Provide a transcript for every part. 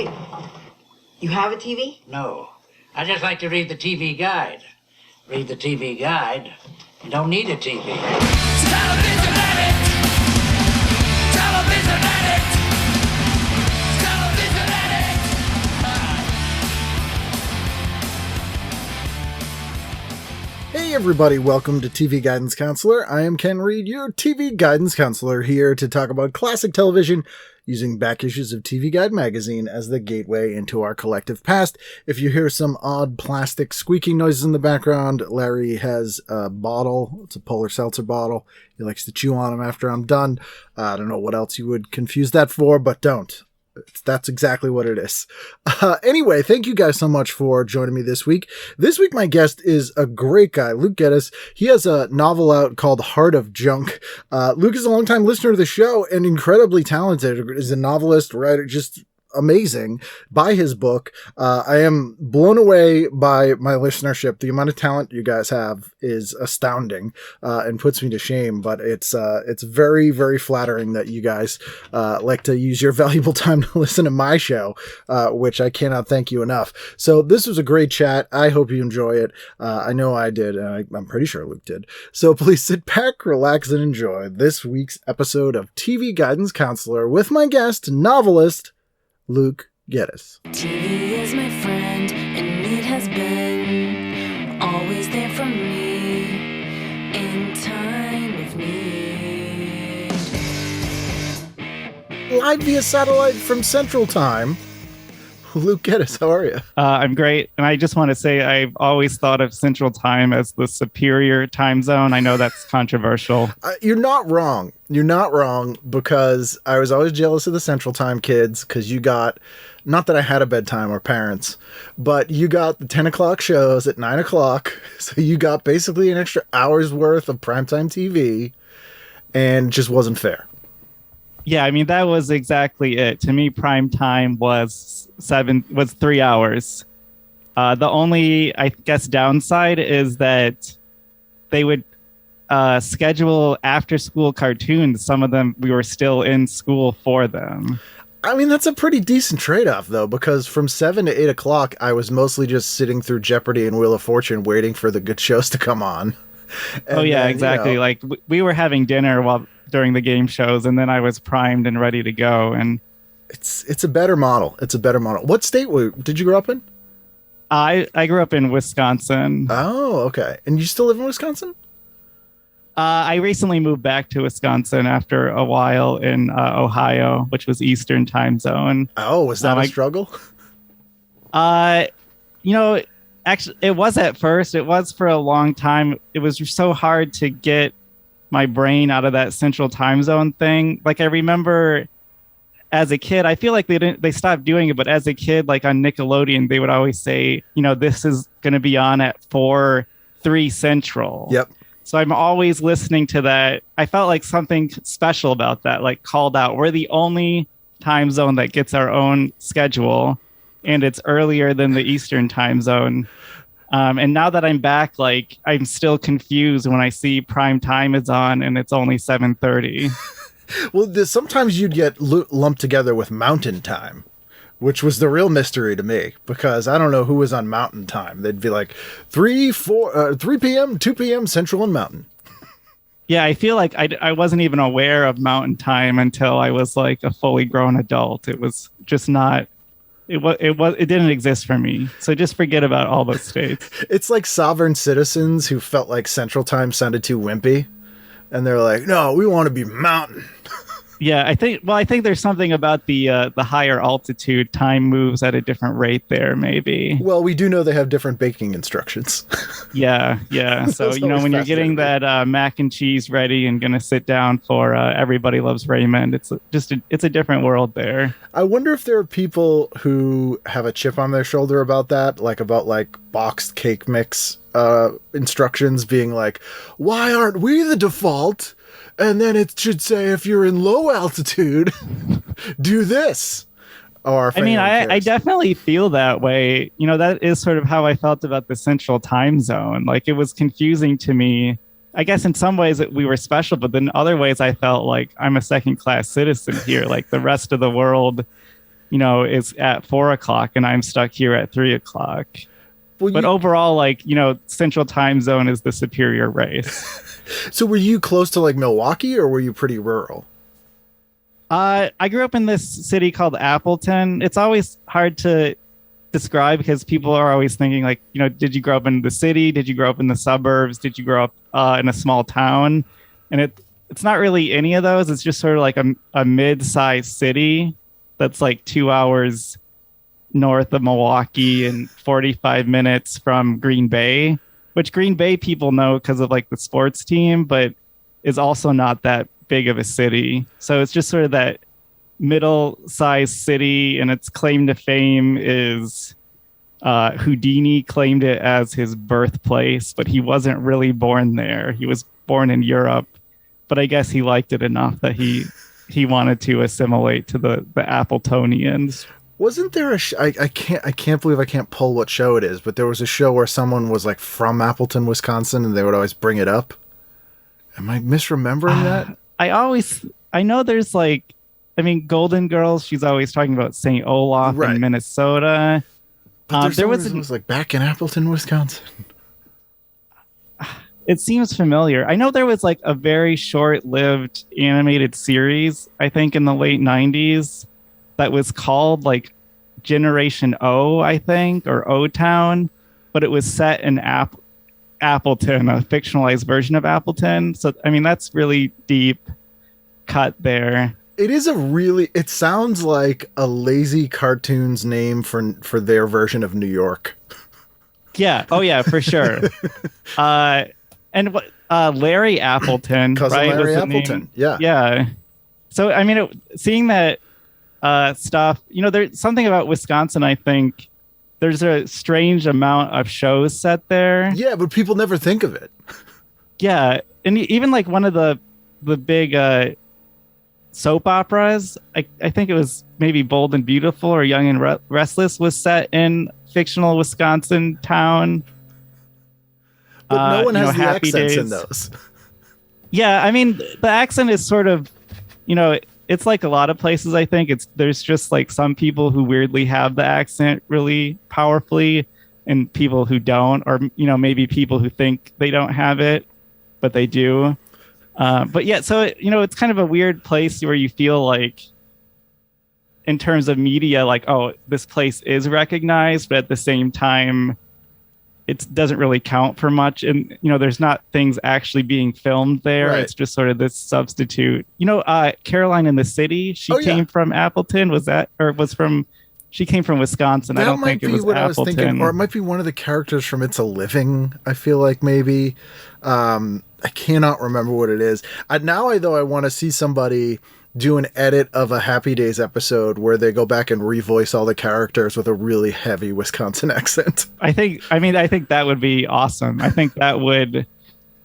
Wait, you have a TV? No. I just like to read the TV guide. Read the TV guide. You don't need a TV. Television addict! Television addict! Television addict! Hey everybody, welcome to TV Guidance Counselor. I am Ken Reed, your TV Guidance Counselor, here to talk about classic television using back issues of TV Guide magazine as the gateway into our collective past. If you hear some odd plastic squeaking noises in the background, Larry has a bottle. It's a Polar Seltzer bottle. He likes to chew on them after I'm done. I don't know what else you would confuse that for, but don't. That's exactly what it is. Anyway, thank you guys so much for joining me this week. This week, my guest is a great guy, Luke Geddes. He has a novel out called Heart of Junk. Luke is a longtime listener to the show and incredibly talented. Is a novelist, writer, just amazing by his book. I am blown away by my listenership. The amount of talent you guys have is astounding, and puts me to shame, but it's very, very flattering that you guys, like to use your valuable time to listen to my show, which I cannot thank you enough. So this was a great chat. I hope you enjoy it. I know I did, and I'm pretty sure Luke did. So please sit back, relax, and enjoy this week's episode of TV Guidance Counselor with my guest, novelist, Luke Geddes. TV is my friend, and it has been always there for me in time of need. Live via satellite from Central Time, Luke Geddes, how are you? I'm great. And I just want to say I've always thought of Central Time as the superior time zone. I know that's controversial. You're not wrong. You're not wrong, because I was always jealous of the Central Time kids, because you got, not that I had a bedtime or parents, but you got the 10 o'clock shows at 9 o'clock. So you got basically an extra hour's worth of primetime TV, and it just wasn't fair. Yeah, I mean, that was exactly it. To me, prime time was 3 hours. The only, I guess, downside is that they would schedule after-school cartoons. Some of them, we were still in school for them. I mean, that's a pretty decent trade-off, though, because from 7 to 8 o'clock, I was mostly just sitting through Jeopardy and Wheel of Fortune waiting for the good shows to come on. And yeah, then, exactly. You know, like, we were having dinner during the game shows, and then I was primed and ready to go. And it's a better model. It's a better model. What state did you grow up in? I grew up in Wisconsin. Oh, okay. And you still live in Wisconsin? I recently moved back to Wisconsin after a while in Ohio, which was Eastern time zone. Oh, was that a struggle? You know, actually, it was at first. It was for a long time. It was so hard to get my brain out of that central time zone thing. Like, I remember as a kid, I feel like they stopped doing it, but as a kid, like on Nickelodeon, they would always say, you know, this is going to be on at 4/3 Central. Yep. So I'm always listening to that. I felt like something special about that, like called out. We're the only time zone that gets our own schedule, and it's earlier than the Eastern time zone. And now that I'm back, like, I'm still confused when I see prime time is on and it's only 7:30. Well, sometimes you'd get lumped together with Mountain Time, which was the real mystery to me, because I don't know who was on Mountain Time. They'd be like 3 p.m., 2 p.m. Central and Mountain. Yeah, I feel like I wasn't even aware of Mountain Time until I was like a fully grown adult. It was just not. It didn't exist for me. So just forget about all those states. It's like sovereign citizens who felt like Central Time sounded too wimpy, and they're like, no, we want to be Mountain. Yeah, I think there's something about the higher altitude time moves at a different rate there, maybe. Well, we do know they have different baking instructions. Yeah. So, you know, when you're getting that mac and cheese ready and going to sit down for Everybody Loves Raymond, it's a different world there. I wonder if there are people who have a chip on their shoulder about that, like boxed cake mix instructions being like, why aren't we the default? And then it should say, if you're in low altitude, do this. Or I mean, I definitely feel that way. You know, that is sort of how I felt about the central time zone. Like, it was confusing to me. I guess in some ways we were special, but then other ways I felt like I'm a second class citizen here. Like, the rest of the world is at 4:00 and I'm stuck here at 3:00. Well, but overall, like, Central Time Zone is the superior race. So were you close to like Milwaukee, or were you pretty rural? I grew up in this city called Appleton. It's always hard to describe because people are always thinking like, did you grow up in the city? Did you grow up in the suburbs? Did you grow up in a small town? And it's not really any of those. It's just sort of like a mid-sized city that's like 2 hours north of Milwaukee and 45 minutes from Green Bay, which Green Bay people know because of like the sports team, but is also not that big of a city. So it's just sort of that middle-sized city, and its claim to fame is Houdini claimed it as his birthplace, but he wasn't really born there. He was born in Europe, but I guess he liked it enough that he wanted to assimilate to the Appletonians. Wasn't there I can't believe I can't pull what show it is, but there was a show where someone was like from Appleton, Wisconsin, and they would always bring it up. Am I misremembering that? I know there's like, Golden Girls, she's always talking about St. Olaf in Minnesota. But there was like back in Appleton, Wisconsin. It seems familiar. I know there was like a very short-lived animated series, I think in the late 90s, that was called like Generation O, I think, or O-Town, but it was set in Appleton, a fictionalized version of Appleton. So, that's really deep cut there. It sounds like a lazy cartoon's name for their version of New York. Yeah. Oh yeah, for sure. And what Larry Appleton, Cousin right? Larry Appleton. Yeah. Yeah. So, seeing that stuff, there's something about Wisconsin, I think there's a strange amount of shows set there. Yeah, but people never think of it. Yeah. And even like one of the big soap operas, I think it was maybe Bold and Beautiful or Young and Restless, was set in fictional Wisconsin town. But no one has the Happy accents Days. in those. Yeah, the accent is sort of, it's like a lot of places, I think. There's just like some people who weirdly have the accent really powerfully and people who don't, or, maybe people who think they don't have it, but they do. But yeah, so, it's kind of a weird place where you feel like, in terms of media, like, oh, this place is recognized, but at the same time, it doesn't really count for much. And, there's not things actually being filmed there. Right. It's just sort of this substitute. Caroline in the City, she came from Appleton. She came from Wisconsin. I don't think it was Appleton. I was thinking, or it might be one of the characters from It's a Living. I feel like maybe. I cannot remember what it is. I want to see somebody do an edit of a Happy Days episode where they go back and revoice all the characters with a really heavy Wisconsin accent. I think that would be awesome. I think that would,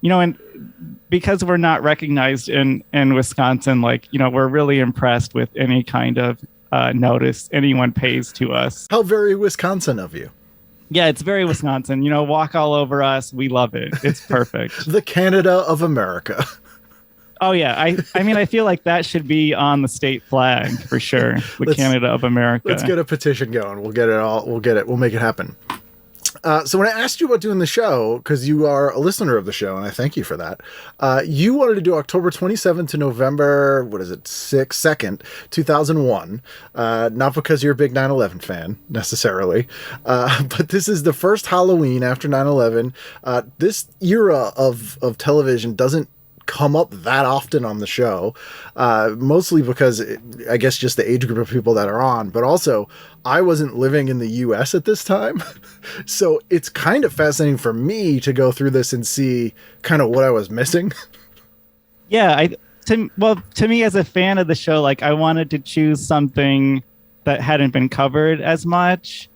and because we're not recognized in Wisconsin, like, we're really impressed with any kind of notice anyone pays to us. How very Wisconsin of you. Yeah, it's very Wisconsin. Walk all over us. We love it. It's perfect. The Canada of America. Oh yeah, I feel like that should be on the state flag for sure. Canada of America. Let's get a petition going. We'll get it all. We'll make it happen. So when I asked you about doing the show, because you are a listener of the show, and I thank you for that, you wanted to do October 27th to November, 2nd, 2001. Not because you're a big 9/11 fan, necessarily, but this is the first Halloween after 9/11. This era of television doesn't come up that often on the show, mostly because I guess just the age group of people that are on, but also I wasn't living in the US at this time. So it's kind of fascinating for me to go through this and see kind of what I was missing. Yeah. To me as a fan of the show, like I wanted to choose something that hadn't been covered as much.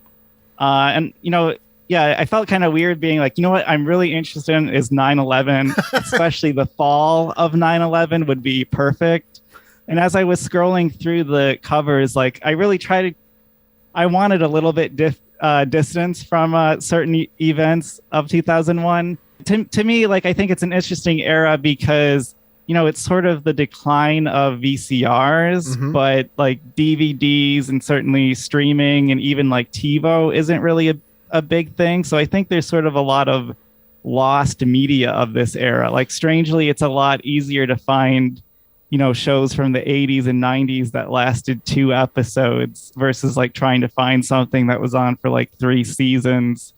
Yeah, I felt kind of weird being like, what I'm really interested in is 9/11, especially the fall of 9/11 would be perfect. And as I was scrolling through the covers, like I really I wanted a little bit distance from certain events of 2001. To me, like I think it's an interesting era because, it's sort of the decline of VCRs, but like DVDs and certainly streaming and even like TiVo isn't really a big thing. So I think there's sort of a lot of lost media of this era. Like strangely, it's a lot easier to find, shows from the 80s and 90s that lasted 2 episodes versus like trying to find something that was on for like 3 seasons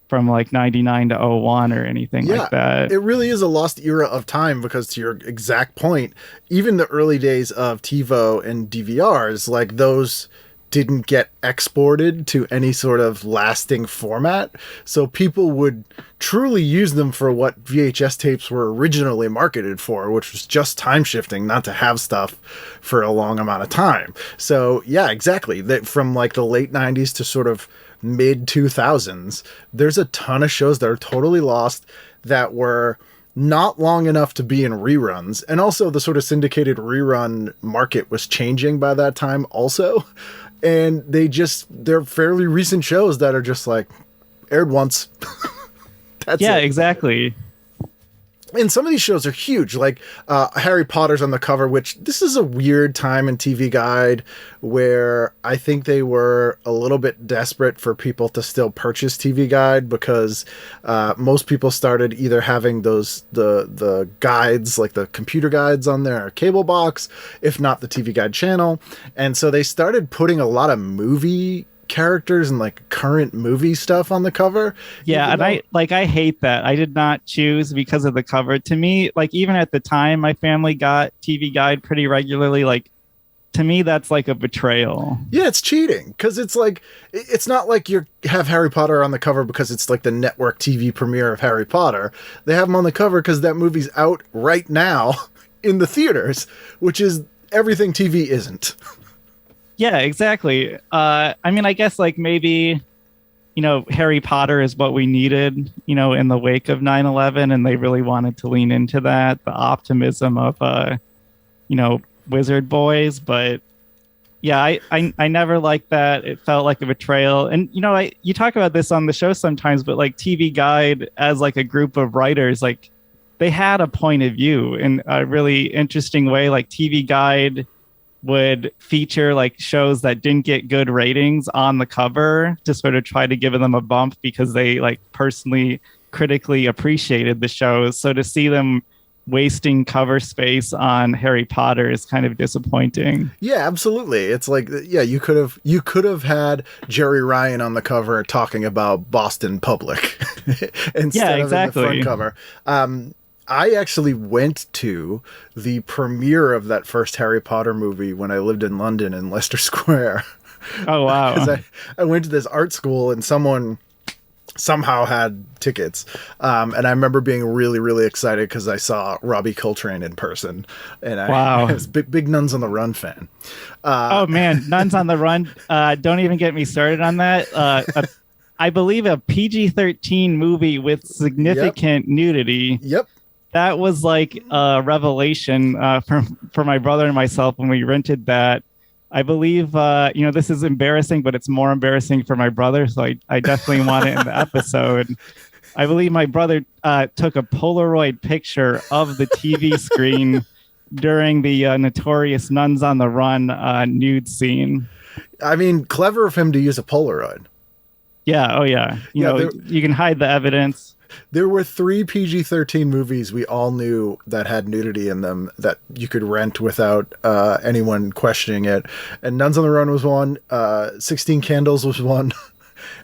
from like 99 to 01 or anything like that. It really is a lost era of time because, to your exact point, even the early days of TiVo and DVRs, like those didn't get exported to any sort of lasting format. So people would truly use them for what VHS tapes were originally marketed for, which was just time shifting, not to have stuff for a long amount of time. So yeah, exactly. That from like the late 90s to sort of mid 2000s, there's a ton of shows that are totally lost that were not long enough to be in reruns. And also the sort of syndicated rerun market was changing by that time also. And they're fairly recent shows that are just like aired once. That's it. Exactly. And some of these shows are huge, like Harry Potter's on the cover, which this is a weird time in TV Guide where I think they were a little bit desperate for people to still purchase TV Guide because most people started either having the guides, like the computer guides on their cable box, if not the TV Guide channel. And so they started putting a lot of movie characters and like current movie stuff on the cover. I hate that. I did not choose because of the cover. To me, like even at the time, my family got TV Guide pretty regularly. Like to me, that's like a betrayal. Yeah, it's cheating because it's like it's not like you have Harry Potter on the cover because it's like the network TV premiere of Harry Potter. They have them on the cover because that movie's out right now in the theaters, which is everything TV isn't. Yeah, exactly. I guess like maybe, Harry Potter is what we needed, in the wake of 9/11, and they really wanted to lean into that, the optimism of, Wizard Boys. But yeah, I never liked that. It felt like a betrayal. And, you talk about this on the show sometimes, but like TV Guide as like a group of writers, like they had a point of view in a really interesting way. Like TV Guide would feature like shows that didn't get good ratings on the cover to sort of try to give them a bump because they like personally critically appreciated the shows. So to see them wasting cover space on Harry Potter is kind of disappointing. Yeah, absolutely. It's like, you could have had Jeri Ryan on the cover talking about Boston Public instead of in the front cover. I actually went to the premiere of that first Harry Potter movie when I lived in London in Leicester Square. Oh, wow. Because I went to this art school and someone somehow had tickets. And I remember being really, really excited because I saw Robbie Coltrane in person. And I was big Nuns on the Run fan. Oh, man. Nuns on the Run. Don't even get me started on that. I believe a PG-13 movie with significant nudity. Yep. That was like a revelation for my brother and myself when we rented that. I believe, this is embarrassing, but it's more embarrassing for my brother. So I definitely want it in the episode. I believe my brother took a Polaroid picture of the TV screen during the notorious Nuns on the Run nude scene. I mean, clever of him to use a Polaroid. Yeah. Oh, yeah. You can hide the evidence. There were 3 PG-13 movies we all knew that had nudity in them that you could rent without anyone questioning it. And Nuns on the Run was one. 16 Candles was one.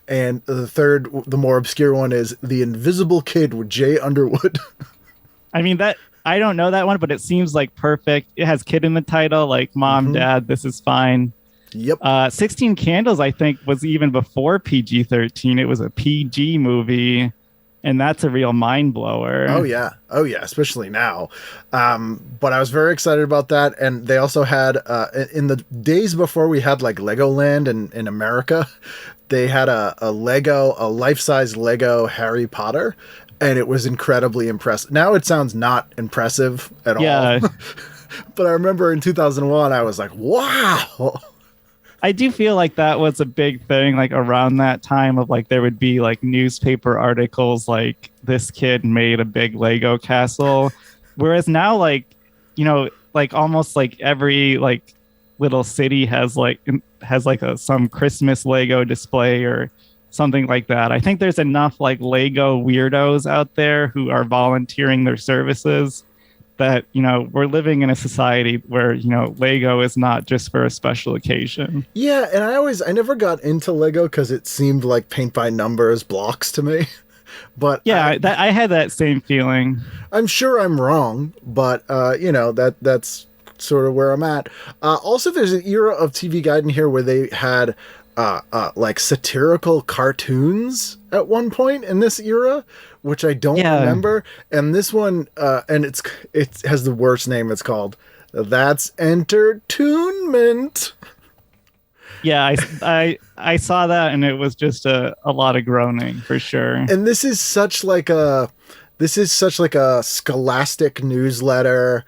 And the third, the more obscure one, is The Invisible Kid with Jay Underwood. I mean, I don't know that one, but it seems like perfect. It has kid in the title, like mom, dad, this is fine. Yep. 16 Candles, I think, was even before PG-13. It was a PG movie. And that's a real mind blower. Oh, yeah. Especially now. But I was very excited about that. And they also had, in the days before we had like Legoland in America, they had a life-size Lego Harry Potter. And it was incredibly impressive. Now it sounds not impressive at all. But I remember in 2001, I was like, wow. I do feel like that was a big thing, like around that time of like there would be like newspaper articles like this kid made a big Lego castle. Whereas now, like like almost like every like little city has some Christmas Lego display or something like that. I think there's enough like Lego weirdos out there who are volunteering their services that, we're living in a society where, Lego is not just for a special occasion. Yeah, and I never got into Lego because it seemed like paint by numbers blocks to me. But yeah, I had that same feeling. I'm sure I'm wrong, but that's sort of where I'm at. Also, there's an era of TV Guide in here where they had like satirical cartoons at one point in this era, which I don't remember. And this one, and it has the worst name. It's called That's Entertainment. Yeah, I saw that, and it was just a lot of groaning for sure. And this is such like a scholastic newsletter.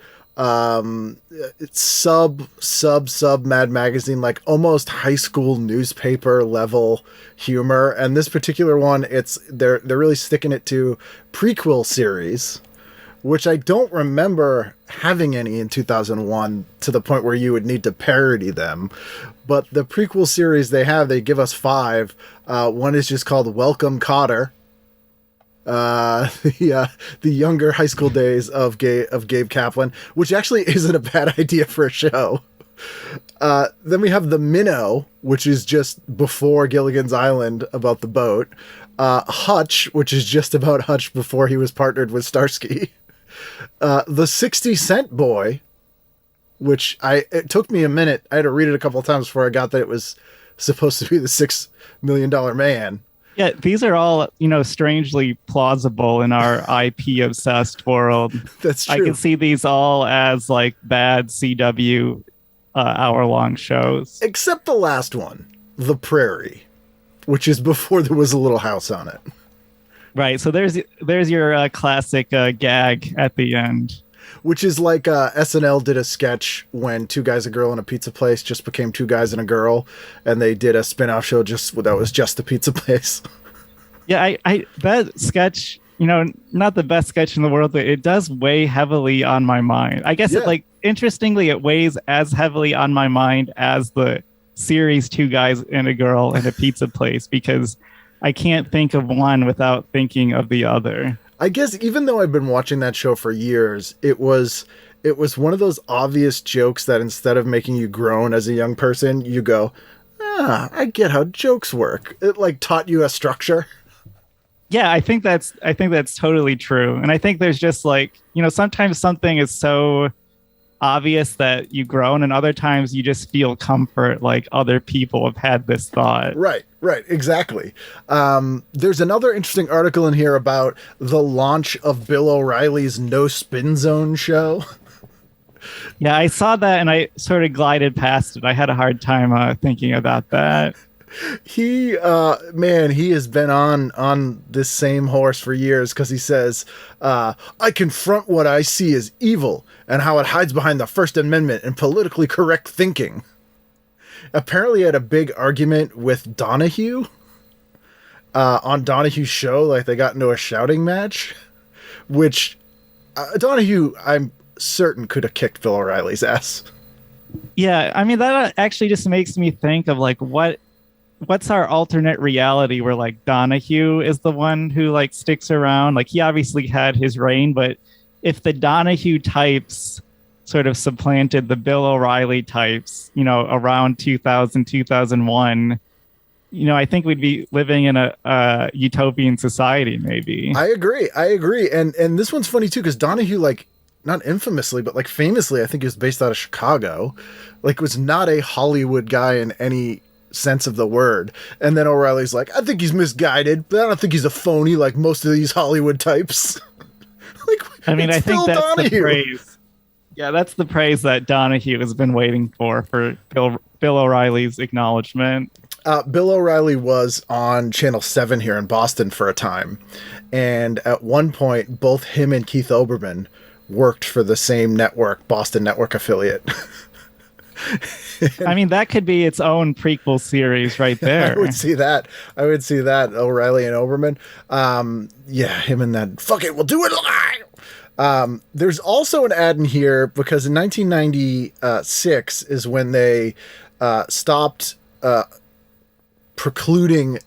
It's sub Mad Magazine, like almost high school newspaper level humor. And this particular one, they're really sticking it to prequel series, which I don't remember having any in 2001 to the point where you would need to parody them. But the prequel series they give us 5. One is just called Welcome Cotter. The younger high school days of Gabe Kaplan, which actually isn't a bad idea for a show. Then we have The Minnow, which is just before Gilligan's Island about the boat. Hutch, which is just about Hutch before he was partnered with Starsky. The 60 Cent Boy, which it took me a minute. I had to read it a couple of times before I got that it was supposed to be the $6 Million Man. Yeah, these are all, strangely plausible in our IP obsessed world. That's true. I can see these all as like bad CW hour-long shows. Except the last one, The Prairie, which is before there was a Little House on it. Right, so there's your classic gag at the end. Which is like SNL did a sketch when Two Guys, a Girl in a Pizza Place just became Two Guys and a Girl, and they did a spin-off show that was just the pizza place. Yeah, I that sketch, not the best sketch in the world, but it does weigh heavily on my mind. I guess interestingly, it weighs as heavily on my mind as the series Two Guys and a Girl in a Pizza Place, because I can't think of one without thinking of the other. I guess even though I've been watching that show for years, it was one of those obvious jokes that instead of making you groan as a young person, you go, I get how jokes work. It like taught you a structure. Yeah, I think that's totally true. And I think there's just like, sometimes something is so obvious that you groan, and other times you just feel comfort like other people have had this thought. Right, exactly. There's another interesting article in here about the launch of Bill O'Reilly's No Spin Zone show. Yeah, I saw that and I sort of glided past it. I had a hard time thinking about that. He has been on this same horse for years, because he says, I confront what I see as evil and how it hides behind the First Amendment and politically correct thinking. Apparently had a big argument with Donahue on Donahue's show. Like they got into a shouting match, which Donahue, I'm certain, could have kicked Bill O'Reilly's ass. Yeah, I mean, that actually just makes me think of like what's our alternate reality where like Donahue is the one who like sticks around. Like he obviously had his reign, but if the Donahue types sort of supplanted the Bill O'Reilly types, around 2000, 2001, I think we'd be living in a utopian society, maybe. I agree. And this one's funny too, because Donahue, like, not infamously, but like famously, I think he was based out of Chicago. Like, was not a Hollywood guy in any sense of the word. And then O'Reilly's like, I think he's misguided, but I don't think he's a phony like most of these Hollywood types. I mean, I think that's Donahue. The praise. Yeah, that's the praise that Donahue has been waiting for Bill O'Reilly's acknowledgement. Bill O'Reilly was on Channel 7 here in Boston for a time. And at one point, both him and Keith Olbermann worked for the same network, Boston Network affiliate. I mean, that could be its own prequel series right there. I would see that. O'Reilly and Olbermann. Yeah, him and that. Fuck it, we'll do it live. There's also an ad in here because in 1996 is when they stopped precluding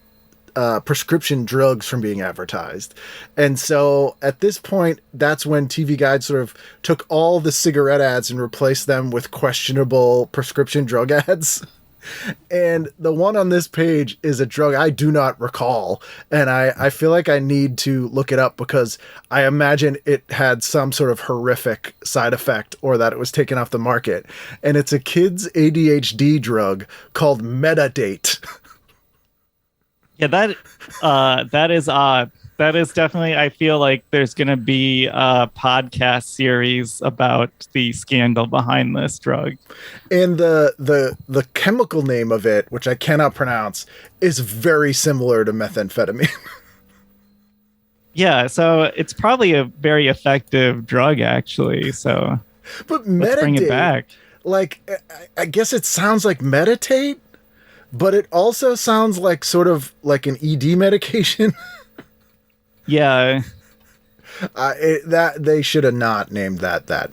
prescription drugs from being advertised. And so at this point, that's when TV Guide sort of took all the cigarette ads and replaced them with questionable prescription drug ads. And the one on this page is a drug I do not recall. And I feel like I need to look it up because I imagine it had some sort of horrific side effect or that it was taken off the market. And it's a kid's ADHD drug called Metadate. Yeah, that is odd. That is definitely, I feel like there's going to be a podcast series about the scandal behind this drug. And the chemical name of it, which I cannot pronounce, is very similar to methamphetamine. Yeah, so it's probably a very effective drug, actually. So but let's bring it back. Like, I guess it sounds like meditate, but it also sounds like sort of like an ED medication. Yeah. That they should have not named that.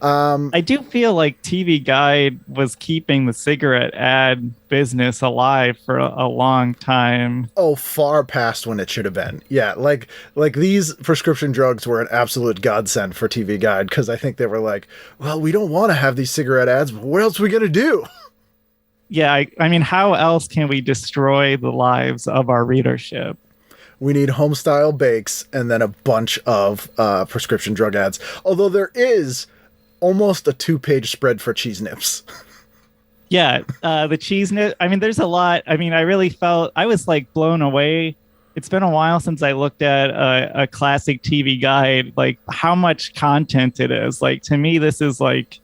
I do feel like TV Guide was keeping the cigarette ad business alive for a long time. Oh, far past when it should have been. Yeah, like these prescription drugs were an absolute godsend for TV Guide because I think they were like, well, we don't want to have these cigarette ads, but what else are we going to do? Yeah, I mean, how else can we destroy the lives of our readership? We need homestyle bakes and then a bunch of prescription drug ads. Although there is almost a 2-page spread for cheese nips. Yeah, the cheese nip. I mean, there's a lot. I mean, I really felt I was like blown away. It's been a while since I looked at a classic TV Guide, like how much content it is. Like to me, this is like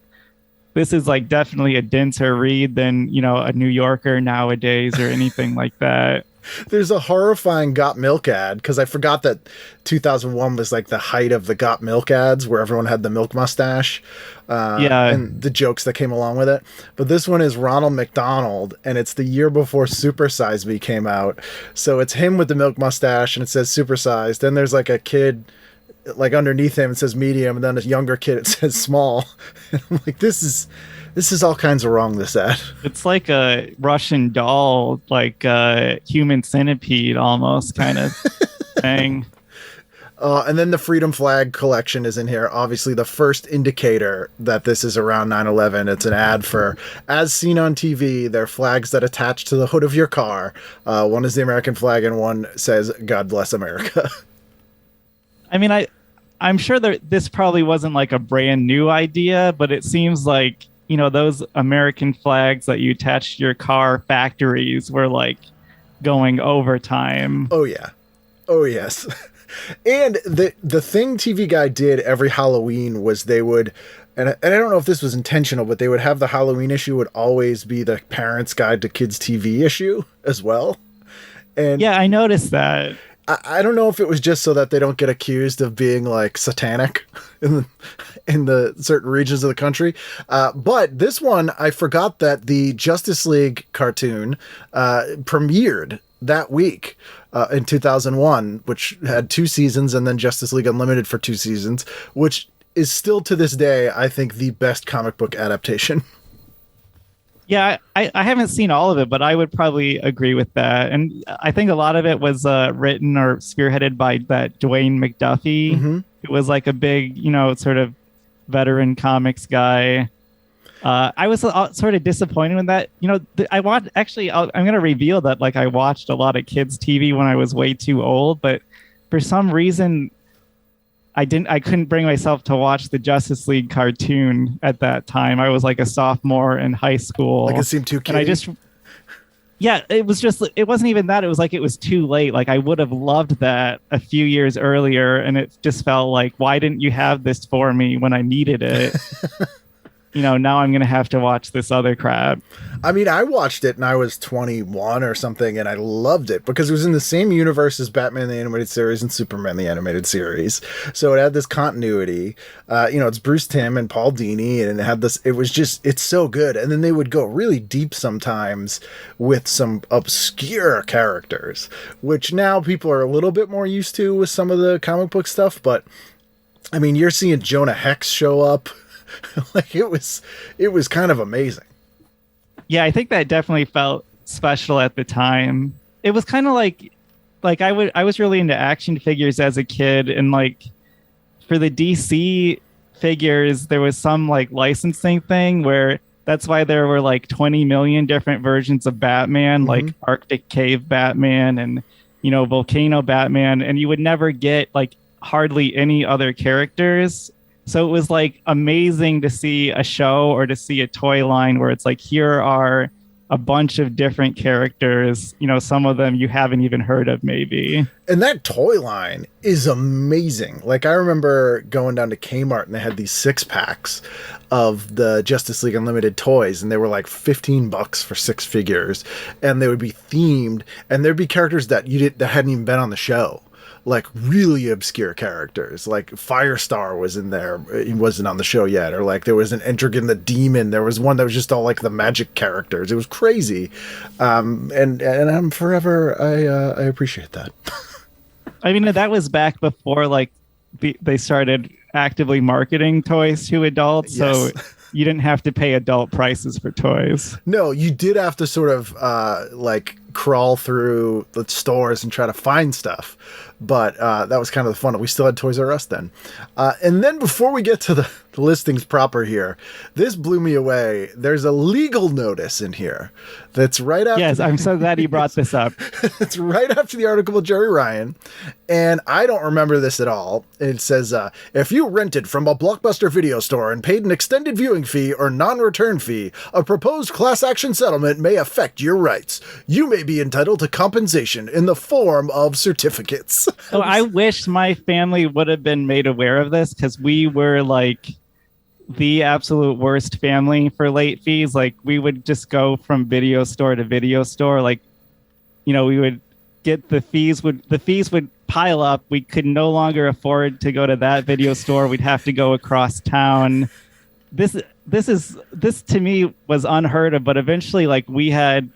definitely a denser read than, you know, a New Yorker nowadays or anything like that. There's a horrifying Got Milk ad because I forgot that 2001 was like the height of the Got Milk ads where everyone had the milk mustache and the jokes that came along with it. But this one is Ronald McDonald and it's the year before Super Size Me came out. So it's him with the milk mustache and it says supersized. Then there's like a kid like underneath him it says medium and then a younger kid it says small. And I'm like, this is all kinds of wrong, this ad. It's like a Russian doll, like a human centipede almost kind of thing. And then the Freedom Flag collection is in here. Obviously, the first indicator that this is around 9/11. It's an ad for, as seen on TV, they're flags that attach to the hood of your car. One is the American flag and one says, God bless America. I mean, I'm sure that this probably wasn't like a brand new idea, but it seems like, you know, those American flags that you attach to your car factories were like going overtime. Oh, yeah. Oh, yes. And the thing TV Guide did every Halloween was they would, and I don't know if this was intentional, but they would have the Halloween issue would always be the Parents' Guide to Kids TV issue as well. And yeah, I noticed that. I don't know if it was just so that they don't get accused of being like satanic in the certain regions of the country. But this one, I forgot that the Justice League cartoon premiered that week in 2001, which had 2 seasons and then Justice League Unlimited for 2 seasons, which is still to this day, I think, the best comic book adaptation. Yeah, I haven't seen all of it, but I would probably agree with that. And I think a lot of it was written or spearheaded by that Dwayne McDuffie. Mm-hmm. It was like a big, you know, sort of veteran comics guy. I was sort of disappointed in that. You know, I'm going to reveal that like I watched a lot of kids TV when I was way too old, but for some reason I couldn't bring myself to watch the Justice League cartoon at that time. I was like a sophomore in high school. Like it seemed too kiddie. And it wasn't even that. It was like, it was too late. Like I would have loved that a few years earlier. And it just felt like, why didn't you have this for me when I needed it? You know, now I'm going to have to watch this other crap. I mean, I watched it and I was 21 or something and I loved it because it was in the same universe as Batman the Animated Series and Superman the Animated Series. So it had this continuity. You know, it's Bruce Timm and Paul Dini and it had this, it's so good. And then they would go really deep sometimes with some obscure characters, which now people are a little bit more used to with some of the comic book stuff, but I mean, you're seeing Jonah Hex show up. Like it was kind of amazing. Yeah, I think that definitely felt special at the time. It was kind of like I was really into action figures as a kid, and like for the DC figures, there was some like licensing thing where that's why there were like 20 million different versions of Batman, like Arctic Cave Batman and, you know, Volcano Batman, and you would never get like hardly any other characters. So it was like amazing to see a show or to see a toy line where it's like, here are a bunch of different characters, you know, some of them you haven't even heard of maybe. And that toy line is amazing. Like I remember going down to Kmart and they had these 6-packs of the Justice League Unlimited toys, and they were like $15 for 6 figures, and they would be themed, and there'd be characters that that hadn't even been on the show. Like really obscure characters, like Firestar was in there. He wasn't on the show yet. Or like there was an Entrigan the Demon. There was one that was just all like the magic characters. It was crazy. And I'm forever, I appreciate that. I mean, that was back before like they started actively marketing toys to adults. Yes. So you didn't have to pay adult prices for toys. No, you did have to sort of like crawl through the stores and try to find stuff. But that was kind of the fun. We still had Toys R Us then. And then before we get to the listings proper here, this blew me away. There's a legal notice in here that's right after. Yes, I'm so glad you brought this up. It's right after the article with Jeri Ryan. And I don't remember this at all. It says, if you rented from a Blockbuster video store and paid an extended viewing fee or non-return fee, a proposed class action settlement may affect your rights. You may be entitled to compensation in the form of certificates. Oh, I wish my family would have been made aware of this, because we were like the absolute worst family for late fees. Like we would just go from video store to video store. Like, you know, we would get the fees would pile up. We could no longer afford to go to that video store. We'd have to go across town. This to me was unheard of, but eventually like we had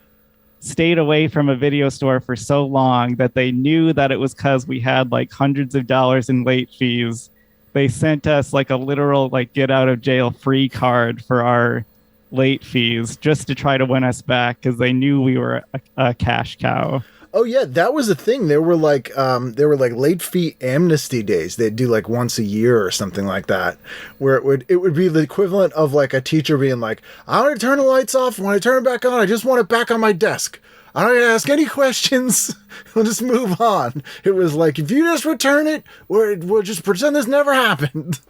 stayed away from a video store for so long that they knew that it was because we had like hundreds of dollars in late fees. They sent us like a literal like get out of jail free card for our late fees just to try to win us back, because they knew we were a cash cow. Oh yeah, that was a thing. There were like late fee amnesty days. They'd do like once a year or something like that, where it would be the equivalent of like a teacher being like, I want to turn the lights off. When I turn it back on, I just want it back on my desk. I don't need to ask any questions. We'll just move on. It was like, if you just return it, we'll just pretend this never happened.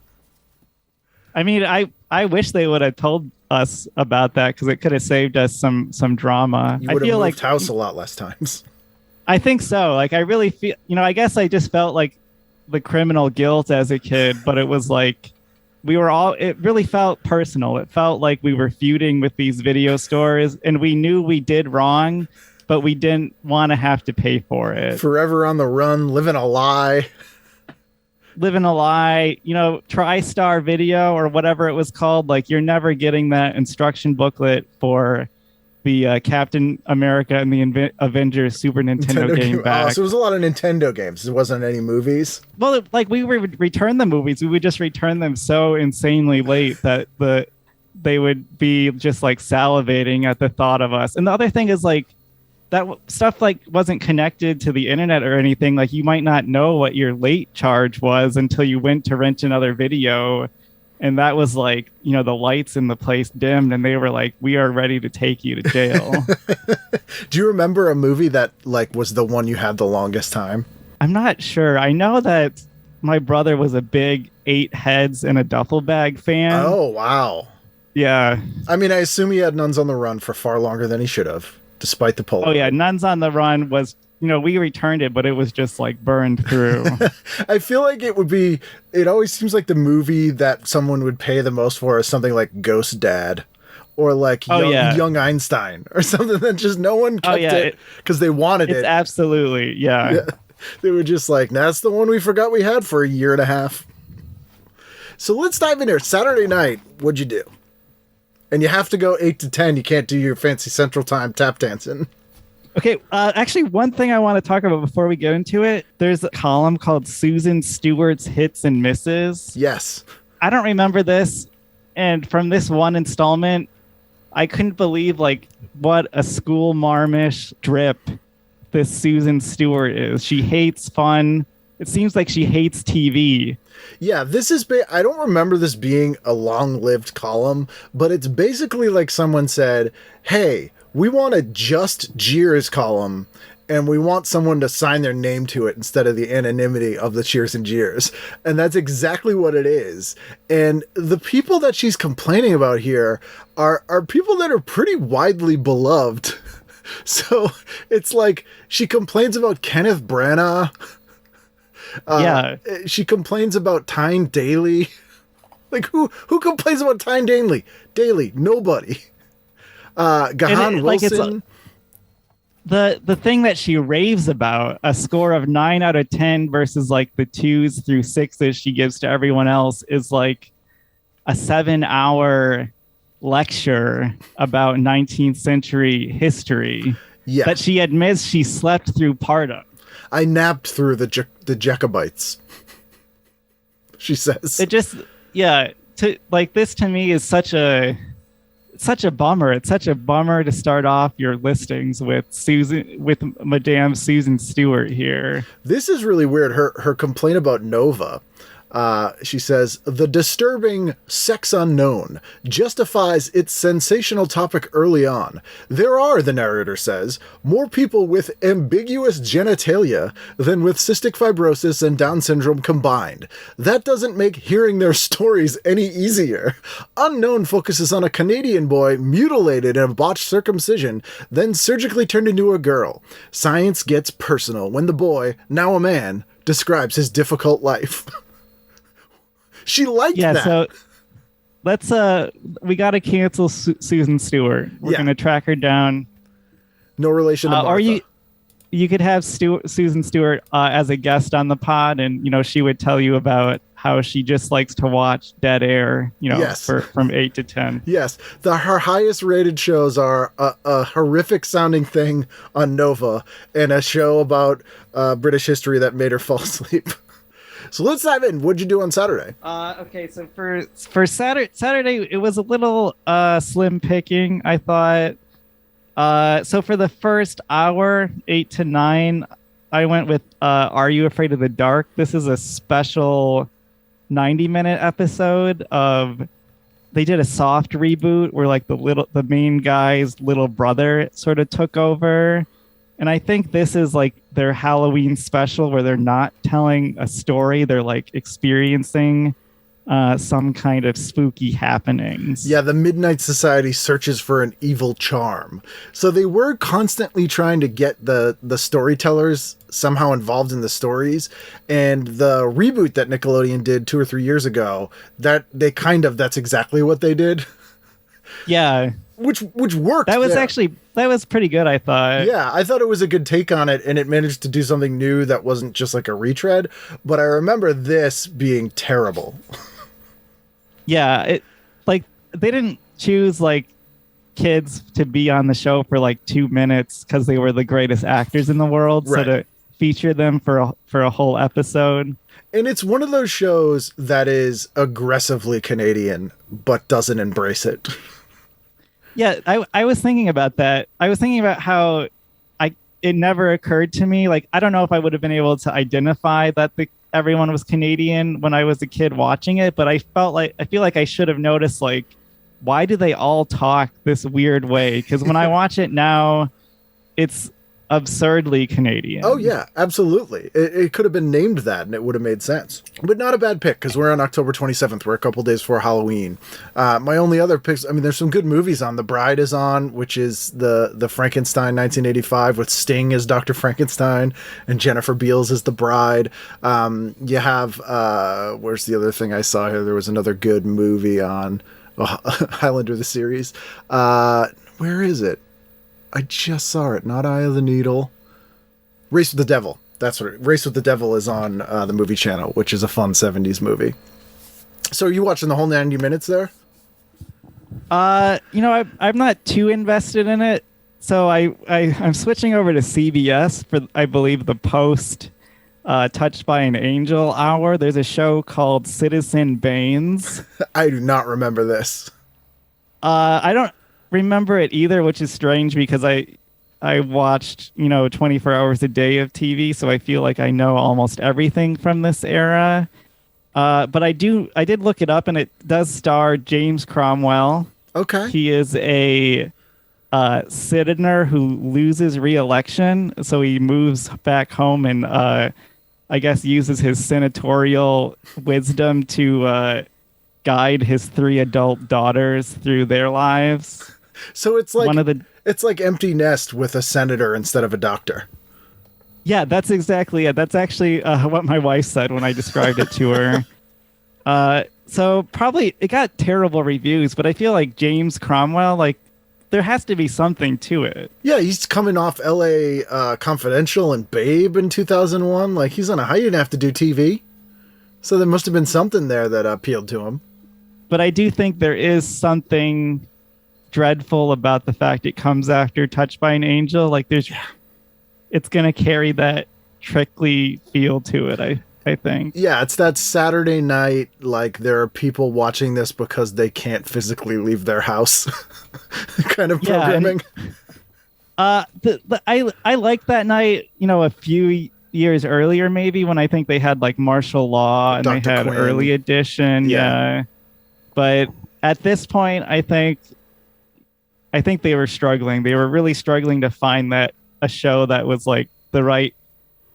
I mean, I wish they would have told us about that, because it could have saved us some drama. You would I have feel moved like house a lot less times. I think so. Like, I really feel, you know, I guess I just felt like the criminal guilt as a kid, but it was like, it really felt personal. It felt like we were feuding with these video stores, and we knew we did wrong, but we didn't want to have to pay for it. Forever on the run, living a lie. You know, TriStar Video or whatever it was called. Like, you're never getting that instruction booklet for the Captain America and the Avengers Super Nintendo game back. Oh, so it was a lot of Nintendo games. It wasn't any movies. Well, like we would return the movies. We would just return them so insanely late that they would be just like salivating at the thought of us. And the other thing is like that stuff like wasn't connected to the internet or anything. Like you might not know what your late charge was until you went to rent another video. And that was like, you know, the lights in the place dimmed and they were like, we are ready to take you to jail. Do you remember a movie that like was the one you had the longest time? I'm not sure. I know that my brother was a big 8 Heads in a Duffel Bag fan. Oh, wow. Yeah. I mean, I assume he had Nuns on the Run for far longer than he should have, despite the poll. Oh, yeah. Nuns on the Run was, you know, we returned it, but it was just like burned through. I feel like it always seems like the movie that someone would pay the most for is something like Ghost Dad or like Young Einstein or something that just no one kept it because they wanted it. It's absolutely, yeah. They were just like, that's the one we forgot we had for a year and a half. So let's dive in here. Saturday night, what'd you do? And you have to go 8 to 10. You can't do your fancy Central Time tap dancing. Okay, actually, one thing I want to talk about before we get into it, there's a column called Susan Stewart's Hits and Misses. Yes. I don't remember this, and from this one installment, I couldn't believe like what a school marmish drip this Susan Stewart is. She hates fun. It seems like she hates TV. Yeah, this is... I don't remember this being a long-lived column, but it's basically like someone said, hey, we want a Just Jeers column, and we want someone to sign their name to it instead of the anonymity of the cheers and jeers. And that's exactly what it is. And the people that she's complaining about here are people that are pretty widely beloved. So it's like she complains about Kenneth Branagh. Yeah. She complains about Tyne Daly. Like, who complains about Tyne Daly? Nobody. Gahan Wilson. The thing that she raves about, a score of 9 out of 10 versus like the 2s through 6s she gives to everyone else, is like a 7-hour lecture about 19th century history that she admits she slept through part of. I napped through the Jacobites, she says. It just, this to me is such a bummer. It's such a bummer to start off your listings with Madame Susan Stewart here. This is really weird. Her complaint about Nova. She says, the disturbing sex unknown justifies its sensational topic early on. There are, the narrator says, more people with ambiguous genitalia than with cystic fibrosis and Down syndrome combined. That doesn't make hearing their stories any easier. Unknown focuses on a Canadian boy mutilated in a botched circumcision, then surgically turned into a girl. Science gets personal when the boy, now a man, describes his difficult life. She liked that. So let's we got to cancel Susan Stewart. We're going to track her down. No relation to Martha. Or you could have Susan Stewart as a guest on the pod, and she would tell you about how she just likes to watch Dead Air, from 8 to 10. Yes. Her highest rated shows are a horrific sounding thing on Nova and a show about British history that made her fall asleep. So let's dive in. What'd you do on Saturday? Okay, so for Saturday, it was a little slim picking, I thought. So for the first hour, 8 to 9, I went with Are You Afraid of the Dark? This is a special 90-minute episode of... They did a soft reboot where like the main guy's little brother sort of took over. And I think this is like their Halloween special where they're not telling a story. They're like experiencing some kind of spooky happenings. Yeah, the Midnight Society searches for an evil charm. So they were constantly trying to get the storytellers somehow involved in the stories. And the reboot that Nickelodeon did 2 or 3 years ago, that's exactly what they did. Yeah. Which worked. That was pretty good, I thought. Yeah, I thought it was a good take on it, and it managed to do something new that wasn't just like a retread. But I remember this being terrible. Yeah, they didn't choose like kids to be on the show for like 2 minutes because they were the greatest actors in the world. Right. So to feature them for a whole episode. And it's one of those shows that is aggressively Canadian, but doesn't embrace it. Yeah, I was thinking about that. I was thinking about how it never occurred to me. Like, I don't know if I would have been able to identify that everyone was Canadian when I was a kid watching it, but I feel like I should have noticed, like, why do they all talk this weird way? Because when I watch it now, it's absurdly Canadian. Oh yeah, absolutely. It could have been named that and it would have made sense. But not a bad pick because we're on October 27th. We're a couple days before Halloween. My only other picks, I mean, there's some good movies on. The Bride is on, which is the Frankenstein 1985 with Sting as Dr. Frankenstein and Jennifer Beals as the bride. You have, where's the other thing I saw here? There was another good movie on Highlander the series. Where is it? I just saw it. Not Eye of the Needle. Race with the Devil. That's what Race with the Devil is on the movie channel, which is a fun 70s movie. So are you watching the whole 90 minutes there? I'm not too invested in it. So I'm switching over to CBS for, I believe, the post Touched by an Angel hour. There's a show called Citizen Baines. I do not remember this. I don't remember it either, which is strange because I watched, 24 hours a day of TV, so I feel like I know almost everything from this era. But I did look it up, and it does star James Cromwell. Okay. He is a citizener who loses re-election, so he moves back home and I guess uses his senatorial wisdom to guide his 3 adult daughters through their lives. So it's like it's like Empty Nest with a senator instead of a doctor. Yeah, that's exactly it. That's actually what my wife said when I described it to her. So probably it got terrible reviews, but I feel like James Cromwell, like, there has to be something to it. Yeah, he's coming off LA Confidential and Babe in 2001. Like, he's on a high. He didn't have to do TV. So there must have been something there that appealed to him. But I do think there is something dreadful about the fact it comes after Touched by an Angel. Like, it's going to carry that trickly feel to it, I think. Yeah, it's that Saturday night, like, there are people watching this because they can't physically leave their house kind of programming. I liked that night, a few years earlier, maybe, when I think they had, like, Martial Law and Dr. they had Quinn. Early Edition. Yeah. But at this point, I think they were struggling. They were really struggling to find a show that was, like, the right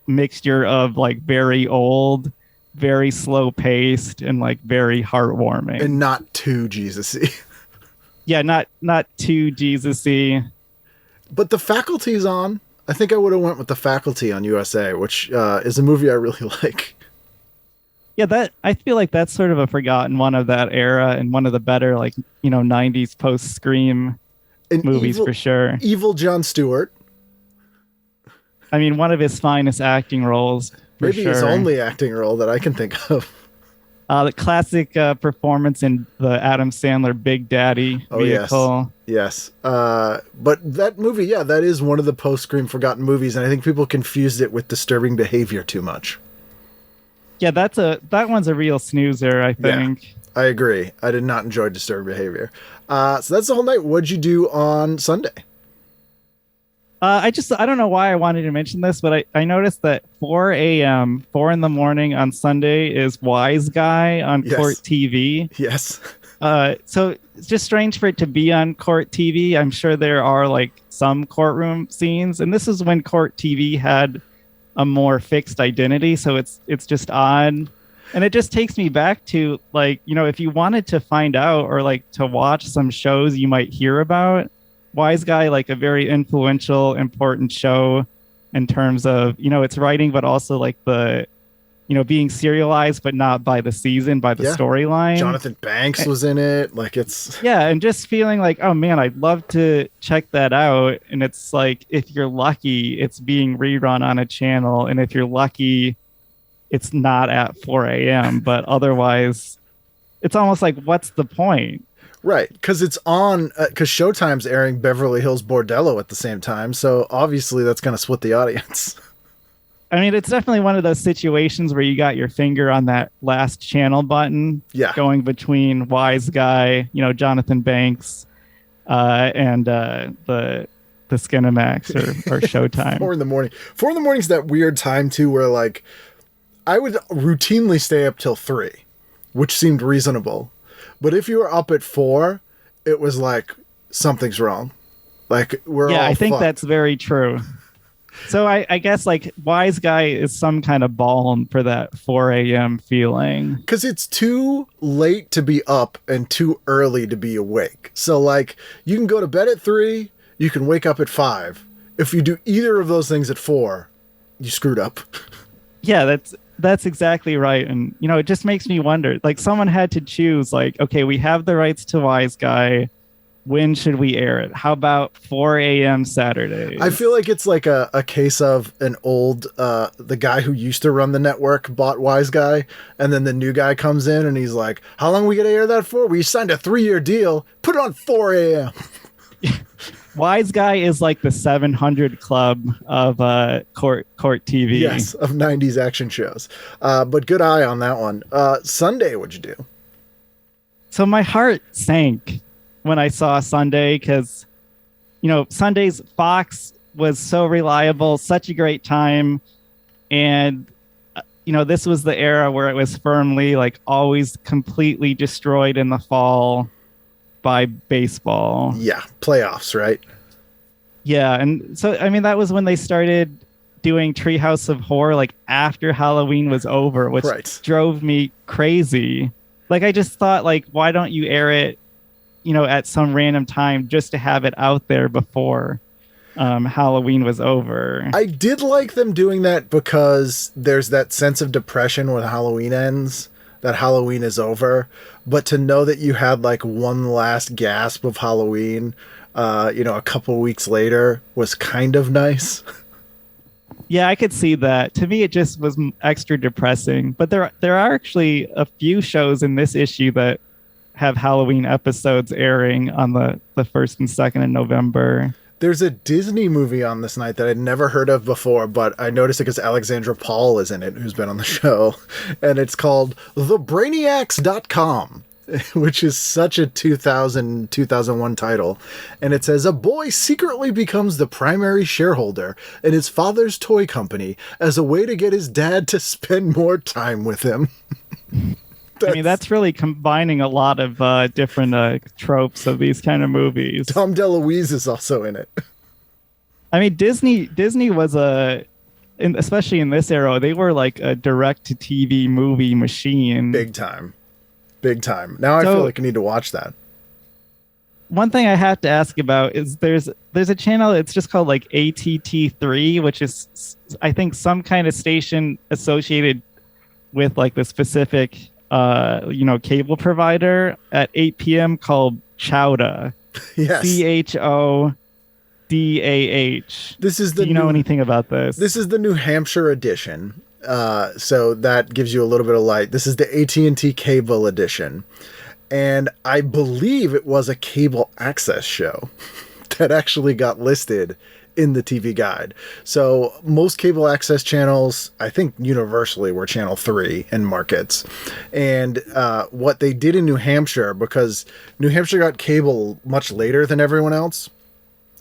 mixture of, like, very old, very slow paced, and, like, very heartwarming, And not too Jesus-y. Yeah, not too Jesus-y. But The Faculty's on. I think I would have went with The Faculty on USA, which is a movie I really like. Yeah, I feel like that's sort of a forgotten one of that era and one of the better, like, 90s post-Scream movies for sure. Evil Jon Stewart. I mean, one of his finest acting roles, for Maybe sure. his only acting role that I can think of. The classic performance in the Adam Sandler Big Daddy vehicle. Yes. But that movie, yeah, that is one of the post-Scream forgotten movies, and I think people confused it with Disturbing Behavior too much. Yeah, that one's a real snoozer, I think. Yeah, I agree. I did not enjoy Disturbing Behavior. So that's the whole night. What'd you do on Sunday? I don't know why I wanted to mention this, but I noticed that 4 a.m., 4 in the morning on Sunday is Wise Guy on Court TV. Yes. So it's just strange for it to be on Court TV. I'm sure there are, like, some courtroom scenes, and this is when Court TV had a more fixed identity, so it's just odd. And it just takes me back to, like, if you wanted to find out or, like, to watch some shows you might hear about, Wise Guy, like, a very influential, important show in terms of, its writing, but also, like, the, being serialized, but not by the season, by the storyline. Jonathan Banks was in it. Like, it's... Yeah, and just feeling like, oh, man, I'd love to check that out. And it's like, if you're lucky, it's being rerun on a channel. And if you're lucky, it's not at 4 a.m. But otherwise, it's almost like, what's the point? Right, because it's on, because Showtime's airing Beverly Hills Bordello at the same time, so obviously that's going to split the audience. I mean, it's definitely one of those situations where you got your finger on that last channel button, going between Wise Guy, Jonathan Banks, and the Skinamax or Showtime. 4 in the morning. 4 in the morning's that weird time, too, where, like, I would routinely stay up till 3, which seemed reasonable. But if you were up at 4, it was like, something's wrong. Like, we're all I think fucked. that's very true. So I guess, like, Wise Guy is some kind of balm for that 4 a.m. feeling. Because it's too late to be up and too early to be awake. So, like, you can go to bed at 3, you can wake up at 5. If you do either of those things at 4, you screwed up. Yeah, that's exactly right. And, it just makes me wonder, like, someone had to choose, like, okay, we have the rights to Wise Guy. When should we air it? How about 4 a.m. Saturdays? I feel like it's like a case of an old, the guy who used to run the network bought Wise Guy, and then the new guy comes in and he's like, how long we going to air that for? We signed a 3-year deal. Put it on 4 a.m. Wise Guy is like the 700 Club of court TV. Yes, of 90s action shows. But good eye on that one. Sunday, what'd you do? So my heart sank when I saw Sunday because, Sunday's Fox was so reliable, such a great time. And, this was the era where it was firmly like always completely destroyed in the fall by baseball. Yeah, playoffs, right? Yeah, and so that was when they started doing Treehouse of Horror like after Halloween was over, which drove me crazy. Like I just thought, like, why don't you air it, at some random time just to have it out there before Halloween was over? I did like them doing that because there's that sense of depression when Halloween ends, that Halloween is over. But to know that you had like one last gasp of Halloween, a couple weeks later was kind of nice. Yeah, I could see that. To me, it just was extra depressing. But there are actually a few shows in this issue that have Halloween episodes airing on the 1st and 2nd of November. There's a Disney movie on this night that I'd never heard of before, but I noticed it because Alexandra Paul is in it, who's been on the show. And it's called The BRANIACS .com, which is such a 2001 title. And it says, a boy secretly becomes the primary shareholder in his father's toy company as a way to get his dad to spend more time with him. That's really combining a lot of different tropes of these kind of movies. Tom DeLuise is also in it. Disney was especially in this era, they were like a direct-to-TV movie machine. Big time. Now I feel like I need to watch that. One thing I have to ask about is there's a channel, it's just called like ATT3, which is, I think, some kind of station associated with like the specific cable provider at 8 p.m. called Chowdah. Yes. CHODAH. Do you know anything about this? This is the New Hampshire edition. So that gives you a little bit of light. This is the AT&T cable edition. And I believe it was a cable access show that actually got listed in the TV guide. So most cable access channels, I think universally, were channel 3 in markets. And what they did in New Hampshire, because New Hampshire got cable much later than everyone else,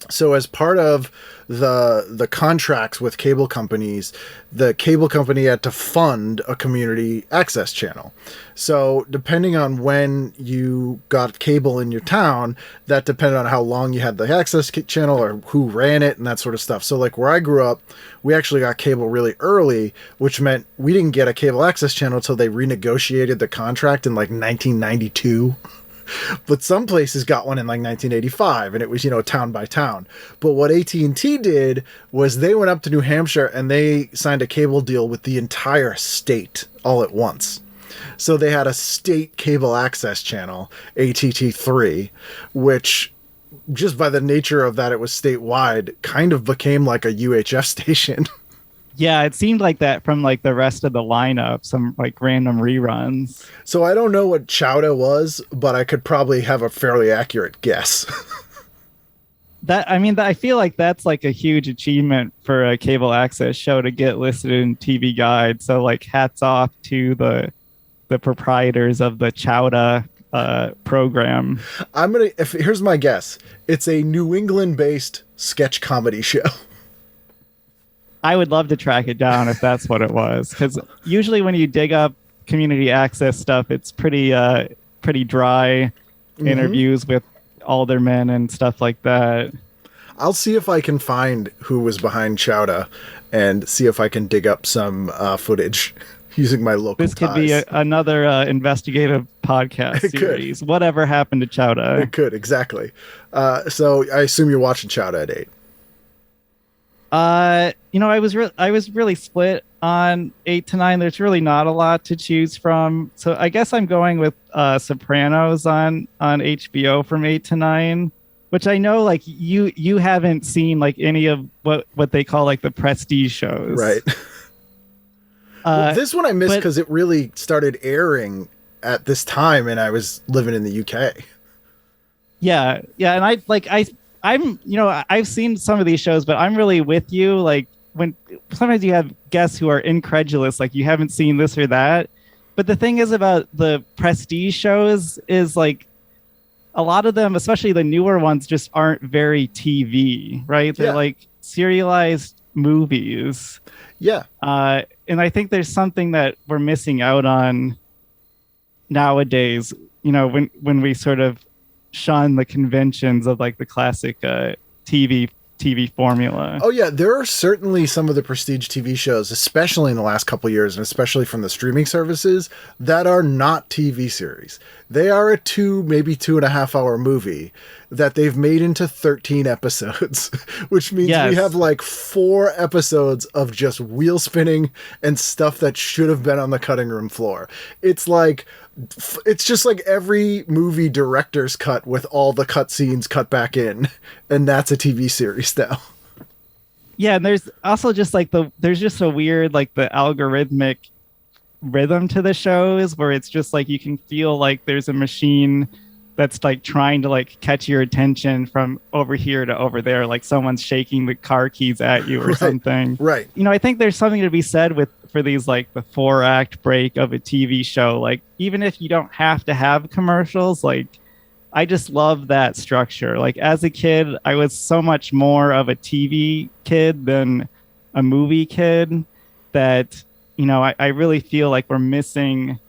so as part of the contracts with cable companies, the cable company had to fund a community access channel. So depending on when you got cable in your town, that depended on how long you had the access channel or who ran it and that sort of stuff. So like where I grew up, we actually got cable really early, which meant we didn't get a cable access channel until they renegotiated the contract in like 1992. But some places got one in like 1985, and it was, town by town. But what AT&T did was they went up to New Hampshire and they signed a cable deal with the entire state all at once. So they had a state cable access channel, ATT3, which just by the nature of that it was statewide, kind of became like a UHF station. Yeah, it seemed like that from like the rest of the lineup, some like random reruns. So I don't know what Chowdah was, but I could probably have a fairly accurate guess. I feel like that's like a huge achievement for a cable access show to get listed in TV Guide. So like hats off to the proprietors of the Chowdah program. Here's my guess. It's a New England-based sketch comedy show. I would love to track it down if that's what it was, because usually when you dig up community access stuff, it's pretty dry interviews with aldermen and stuff like that. I'll see if I can find who was behind Chowdah and see if I can dig up some footage using my local This could be another investigative podcast series. Whatever happened to Chowdah? It could, exactly. So I assume you're watching Chowdah at 8. I was really split on 8 to 9. There's really not a lot to choose from, so I guess I'm going with Sopranos on HBO from 8 to 9, which I know like you haven't seen like any of what they call like the prestige shows, right? Well, this one I missed because it really started airing at this time, and I was living in the UK. Yeah, and I've seen some of these shows, but I'm really with you. Like when sometimes you have guests who are incredulous, like you haven't seen this or that. But the thing is about the prestige shows is like a lot of them, especially the newer ones, just aren't very TV, right? They're like serialized movies. Yeah. And I think there's something that we're missing out on nowadays, when we sort of shun the conventions of like the classic TV formula. Oh yeah, there are certainly some of the prestige TV shows, especially in the last couple of years, and especially from the streaming services, that are not TV series. They are a maybe 2.5 hour movie that they've made into 13 episodes, which means we have like 4 episodes of just wheel spinning and stuff that should have been on the cutting room floor. It's just like every movie director's cut with all the cut scenes cut back in, and that's a TV series now. Yeah, and there's also just like there's just a weird like the algorithmic rhythm to the shows where it's just like you can feel like there's a machine that's like trying to like catch your attention from over here to over there, like someone's shaking the car keys at you or something. Right. I think there's something to be said for these like the 4-act break of a TV show. Like even if you don't have to have commercials, like I just love that structure. Like as a kid, I was so much more of a TV kid than a movie kid that, I really feel like we're missing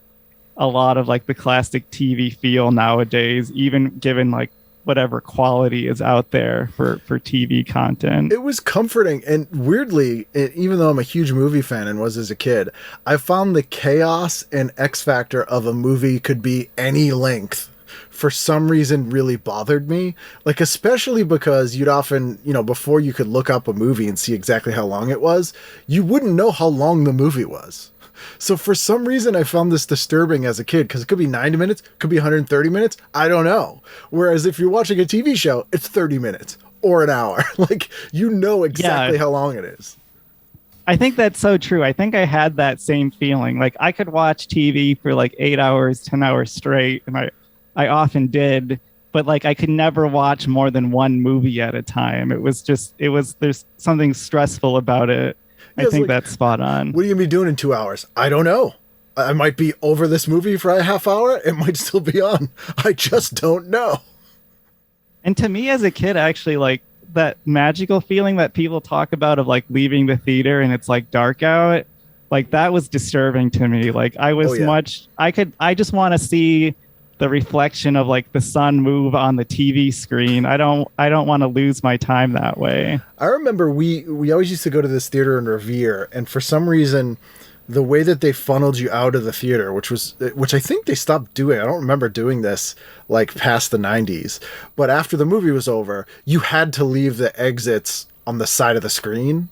a lot of like the classic TV feel nowadays, even given like whatever quality is out there for TV content. It was comforting, and weirdly, even though I'm a huge movie fan and was as a kid, I found the chaos and X factor of a movie could be any length for some reason really bothered me. Like, especially because you'd often, before you could look up a movie and see exactly how long it was, you wouldn't know how long the movie was. So for some reason, I found this disturbing as a kid, because it could be 90 minutes, could be 130 minutes. I don't know. Whereas if you're watching a TV show, it's 30 minutes or an hour. Like, exactly how long it is. I think that's so true. I think I had that same feeling. Like I could watch TV for like 8 hours, 10 hours straight. And I often did, but like I could never watch more than one movie at a time. There's something stressful about it. I think that's spot on. What are you going to be doing in 2 hours? I don't know. I might be over this movie for a half hour. It might still be on. I just don't know. And to me as a kid, actually, like that magical feeling that people talk about of like leaving the theater and it's like dark out, like that was disturbing to me. Like I was I just want to see the reflection of like the sun move on the TV screen. I don't want to lose my time that way. I remember we always used to go to this theater in Revere, and for some reason, the way that they funneled you out of the theater, which I think they stopped doing. I don't remember doing this like past the 90s, but after the movie was over, you had to leave the exits on the side of the screen.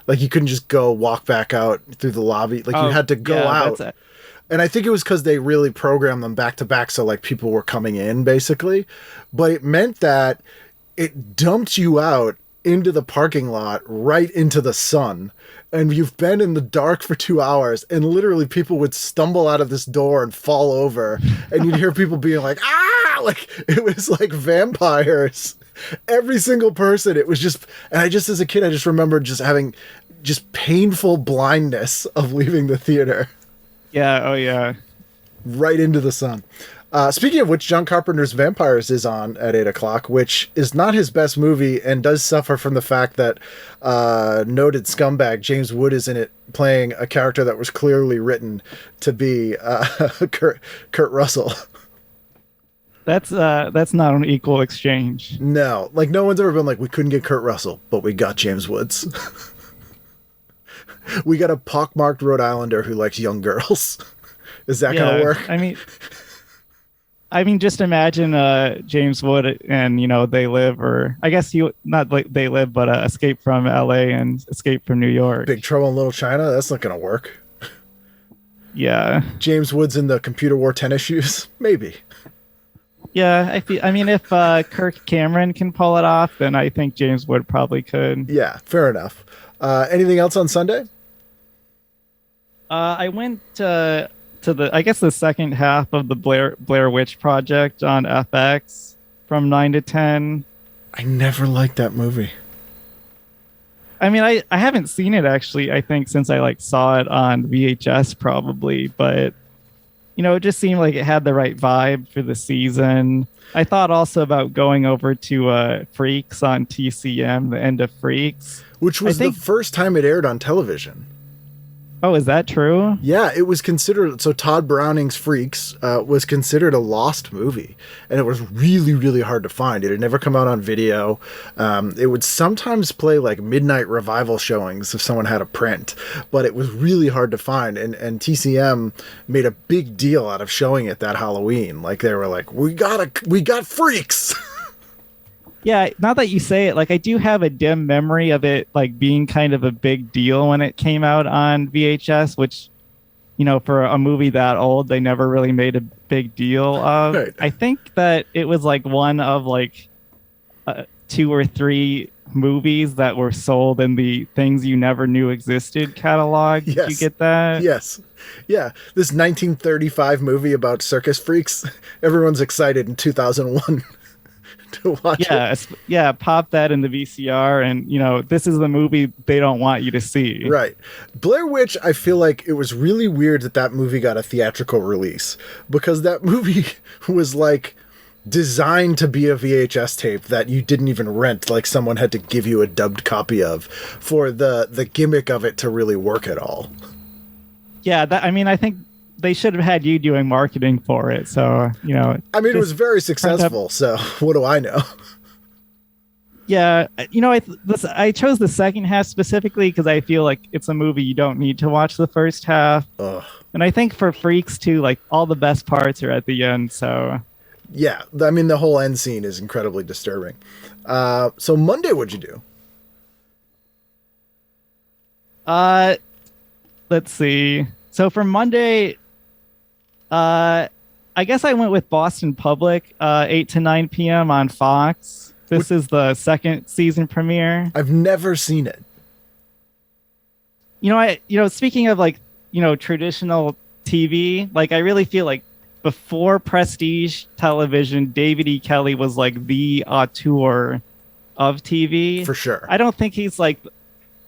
Like you couldn't just go walk back out through the lobby. Like you had to go out. And I think it was because they really programmed them back to back, so like people were coming in basically. But it meant that it dumped you out into the parking lot, right into the sun. And you've been in the dark for 2 hours, and literally people would stumble out of this door and fall over, and you'd hear people being like, ah! Like it was like vampires. Every single person. It was just, and as a kid, I just remember just having just painful blindness of leaving the theater. Yeah, oh yeah. Right into the sun. Speaking of which, John Carpenter's Vampires is on at 8 o'clock, which is not his best movie and does suffer from the fact that noted scumbag James Wood is in it playing a character that was clearly written to be Kurt Russell. That's not an equal exchange. No, like no one's ever been like, we couldn't get Kurt Russell, but we got James Woods. We got a pockmarked Rhode Islander who likes young girls. Is that going to work? I mean, just imagine James Wood and, They Live, or I guess not like They Live, but Escape from LA and Escape from New York. Big Trouble in Little China? That's not going to work. Yeah. James Woods in the computer wore tennis shoes? Maybe. Yeah, if Kirk Cameron can pull it off, then I think James Wood probably could. Yeah, fair enough. Anything else on Sunday? I went to the second half of the Blair Witch Project on FX from 9 to 10. I never liked that movie. I mean, I haven't seen it actually, I think, since I like saw it on VHS probably, but you know, it just seemed like it had the right vibe for the season. I thought also about going over to Freaks on TCM, the end of Freaks. Which was the first time it aired on television. Oh, is that true? Yeah, it was considered... So Todd Browning's Freaks was considered a lost movie. And it was really, really hard to find. It had never come out on video. It would sometimes play like midnight revival showings if someone had a print. But it was really hard to find. And TCM made a big deal out of showing it that Halloween. Like, they were like, we got Freaks! Yeah, now that you say it, like I do have a dim memory of it like being kind of a big deal when it came out on VHS, which, you know, for a movie that old, they never really made a big deal of. Right. I think that it was like one of like 2 or 3 movies that were sold in the Things You Never Knew Existed catalog. Yes. Did you get that? Yes. Yeah. This 1935 movie about circus freaks. Everyone's excited in 2001. To watch it. Yeah, pop that in the VCR, and you know, this is the movie they don't want you to see. Right. Blair Witch, I feel like it was really weird that movie got a theatrical release, because that movie was like designed to be a VHS tape that you didn't even rent, like someone had to give you a dubbed copy of for the gimmick of it to really work at all. Yeah, I mean, I think they should have had you doing marketing for it. So, you know, I mean, it was very successful. So what do I know? Yeah. You know, I chose the second half specifically because I feel like it's a movie you don't need to watch the first half. Ugh. And I think for Freaks too, like all the best parts are at the end. So yeah, I mean, the whole end scene is incredibly disturbing. So Monday, what'd you do? Let's see. So for Monday, I guess I went with Boston Public, 8 to 9 p.m. on Fox. This is the second season premiere. I've never seen it. You know, speaking of like, you know, traditional TV, like I really feel like before prestige television, David E. Kelley was like the auteur of TV. For sure. I don't think he's like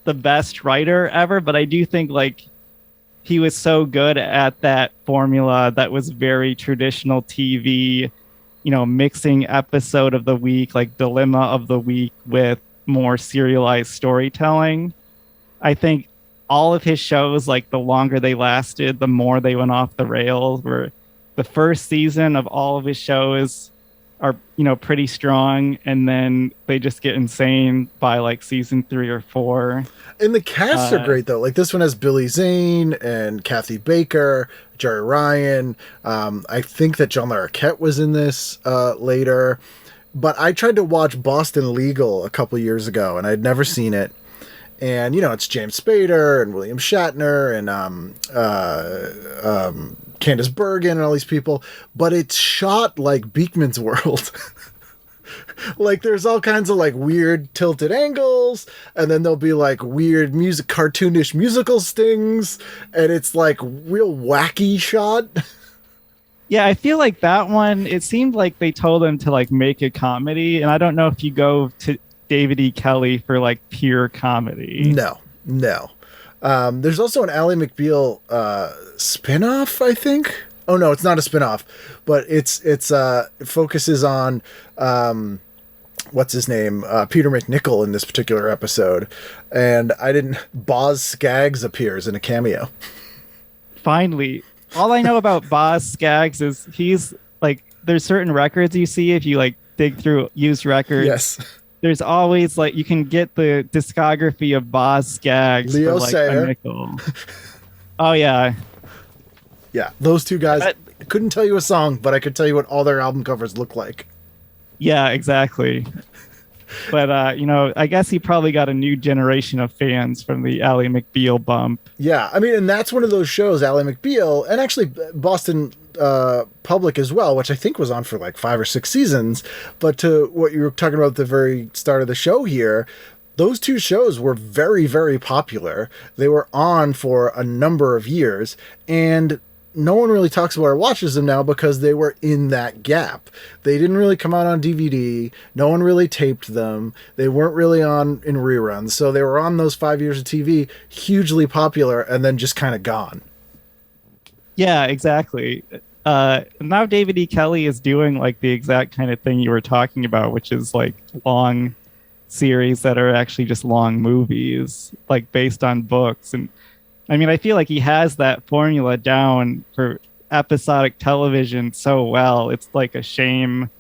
the best writer ever, but I do think like he was so good at that formula that was very traditional TV, you know, mixing episode of the week, like dilemma of the week with more serialized storytelling. I think all of his shows, like the longer they lasted, the more they went off the rails. Where the first season of all of his shows are, you know, pretty strong, and then they just get insane by like season 3 or 4. And the casts are great though. Like this one has Billy Zane and Kathy Baker, Jeri Ryan. I think that John Larroquette was in this later. But I tried to watch Boston Legal a couple years ago, and I'd never seen it. And you know, it's James Spader and William Shatner and Candice Bergen and all these people, but it's shot like Beekman's World. Like there's all kinds of like weird tilted angles, and then there'll be like weird cartoonish musical stings, and it's like real wacky shot. Yeah, I feel like that one, it seemed like they told him to like make a comedy, and I don't know if you go to David E. Kelley for like pure comedy. No. There's also an Ally McBeal spinoff, I think. Oh no, it's not a spinoff, but it focuses on what's his name, Peter McNichol in this particular episode, and Boz Scaggs appears in a cameo. Finally, all I know about Boz Scaggs is he's like, there's certain records you see if you like dig through used records. Yes. There's always like, you can get the discography of Boz Scaggs Leo for like Sayer. a nickel. Oh yeah. Yeah, those two guys. I couldn't tell you a song, but I could tell you what all their album covers look like. Yeah, exactly. But, you know, I guess he probably got a new generation of fans from the Ally McBeal bump. Yeah, I mean, and that's one of those shows, Ally McBeal, and actually Boston Public as well, which I think was on for like 5 or 6 seasons. But to what you were talking about at the very start of the show here, those two shows were very, very popular. They were on for a number of years, and no one really talks about or watches them now because they were in that gap. They didn't really come out on DVD. No one really taped them. They weren't really on in reruns. So they were on those 5 years of TV, hugely popular, and then just kind of gone. Yeah, exactly. Now David E. Kelly is doing like the exact kind of thing you were talking about, which is like long series that are actually just long movies, like based on books. And I mean, I feel like he has that formula down for episodic television so well. It's like a shame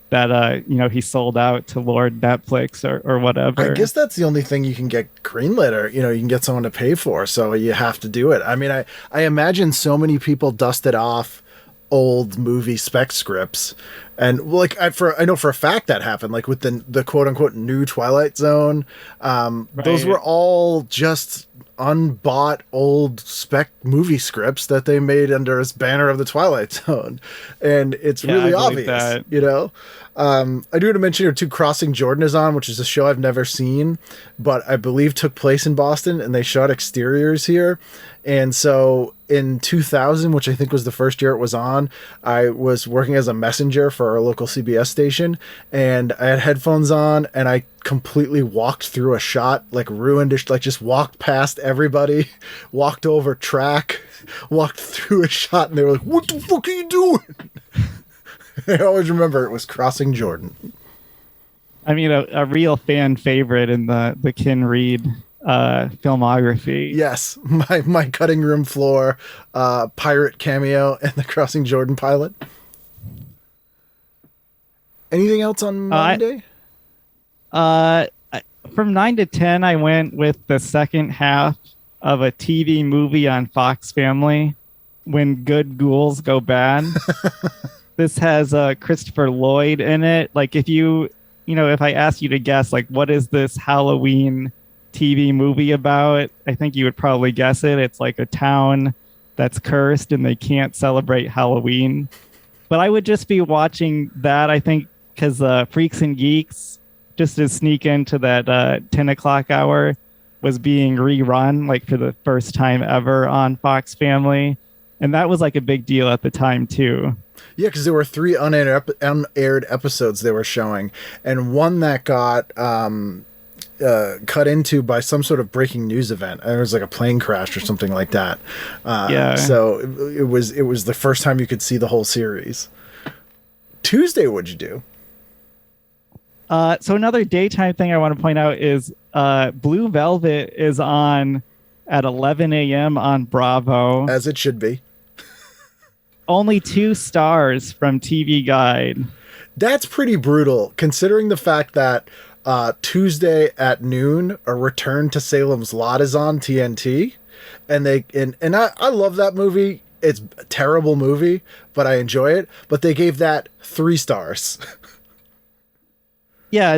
that he sold out to Lord Netflix or whatever. I guess that's the only thing you can get greenlit, or you can get someone to pay for, so you have to do it. I mean, I imagine so many people dusted off old movie spec scripts, and like I know for a fact that happened, like with the quote unquote new Twilight Zone. Right. Those were all just unbought old spec movie scripts that they made under this banner of the Twilight Zone, and it's really obvious that. I do want to mention here too, Crossing Jordan is on, which is a show I've never seen, but I believe took place in Boston, and they shot exteriors here. And so in 2000, which I think was the first year it was on, I was working as a messenger for our local CBS station, and I had headphones on, and I completely walked through a shot, like ruined it, like just walked past everybody, walked over track, walked through a shot, and they were like, "What the fuck are you doing?" I always remember it was Crossing Jordan. I mean, a real fan favorite in the Ken Reed filmography. Yes, my cutting room floor pirate cameo and the Crossing Jordan pilot. Anything else on Monday? From 9 to 10, I went with the second half of a TV movie on Fox Family, When Good Ghouls Go Bad. This has Christopher Lloyd in it. Like if if I asked you to guess, like what is this Halloween TV movie about, I think you would probably guess it. It's like a town that's cursed and they can't celebrate Halloween. But I would just be watching that, I think, because Freaks and Geeks, just to sneak into that 10 o'clock hour, was being rerun like for the first time ever on Fox Family. And that was like a big deal at the time too. Yeah, because there were 3 unaired episodes they were showing, and one that got cut into by some sort of breaking news event. It was like a plane crash or something like that. So it was the first time you could see the whole series. Tuesday, what'd you do? So another daytime thing I want to point out is Blue Velvet is on at 11 a.m. on Bravo. As it should be. Only 2 stars from TV Guide. That's pretty brutal, considering the fact that Tuesday at noon, A Return to Salem's Lot is on TNT, and I love that movie. It's a terrible movie, but I enjoy it. But they gave that 3 stars. Yeah,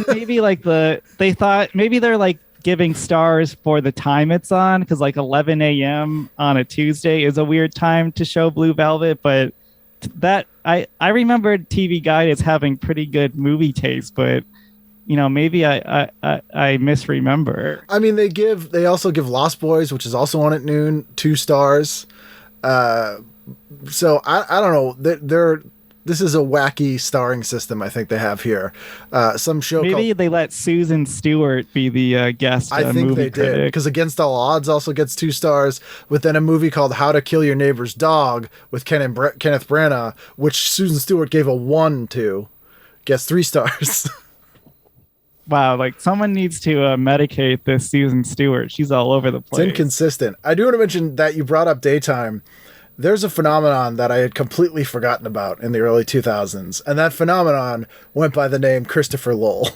maybe like they thought maybe they're like giving stars for the time it's on, because like 11 a.m. on a Tuesday is a weird time to show Blue Velvet, but that I remember TV Guide as having pretty good movie taste, but maybe I misremember. I mean, they also give Lost Boys, which is also on at noon, 2 stars. So I don't know. This is a wacky starring system I think they have here. Some show maybe they let Susan Stewart be the guest. I think movie they critic. did, because Against All Odds also gets 2 stars. But then a movie called How to Kill Your Neighbor's Dog with Kenneth Branagh, which Susan Stewart gave a 1 to, gets 3 stars. Wow, like someone needs to medicate this Susan Stewart. She's all over the place. It's inconsistent. I do want to mention that you brought up daytime. There's a phenomenon that I had completely forgotten about in the early 2000s, and that phenomenon went by the name Christopher Lowell.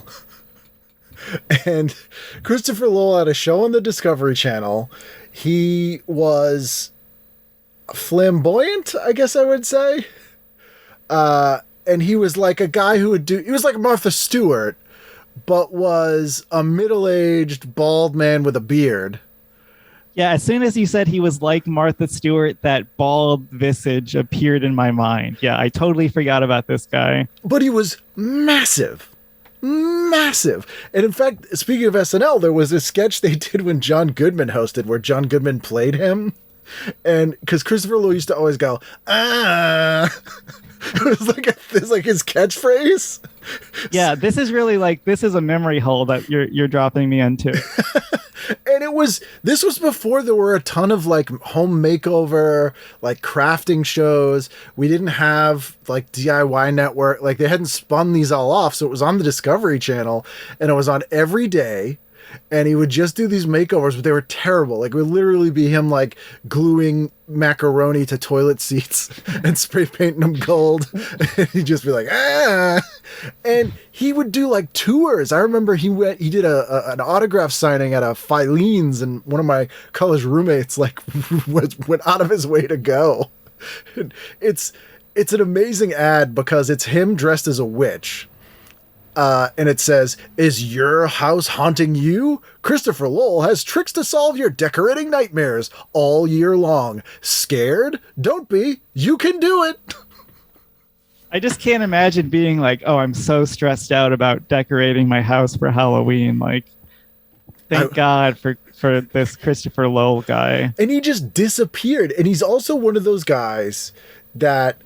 And Christopher Lowell had a show on the Discovery Channel. He was flamboyant, I guess I would say. And he was like a guy who he was like Martha Stewart, but was a middle-aged bald man with a beard. Yeah, as soon as you said he was like Martha Stewart, that bald visage appeared in my mind. Yeah, I totally forgot about this guy. But he was massive. Massive. And in fact, speaking of SNL, there was a sketch they did when John Goodman hosted where John Goodman played him. And because Christopher Lowell used to always go, ah. It was like his catchphrase. Yeah, this is really this is a memory hole that you're dropping me into. And this was before there were a ton of home makeover, crafting shows. We didn't have DIY network. They hadn't spun these all off. So it was on the Discovery Channel and it was on every day. And he would just do these makeovers, but they were terrible. It would literally be him gluing macaroni to toilet seats and spray painting them gold. And he'd just be like, ah. And he would do tours. I remember he did an autograph signing at a Filene's, and one of my college roommates went out of his way to go. It's an amazing ad because it's him dressed as a witch. And it says, "Is your house haunting you? Christopher Lowell has tricks to solve your decorating nightmares all year long. Scared? Don't be. You can do it." I just can't imagine being oh, I'm so stressed out about decorating my house for Halloween. Thank God for this Christopher Lowell guy. And he just disappeared. And he's also one of those guys that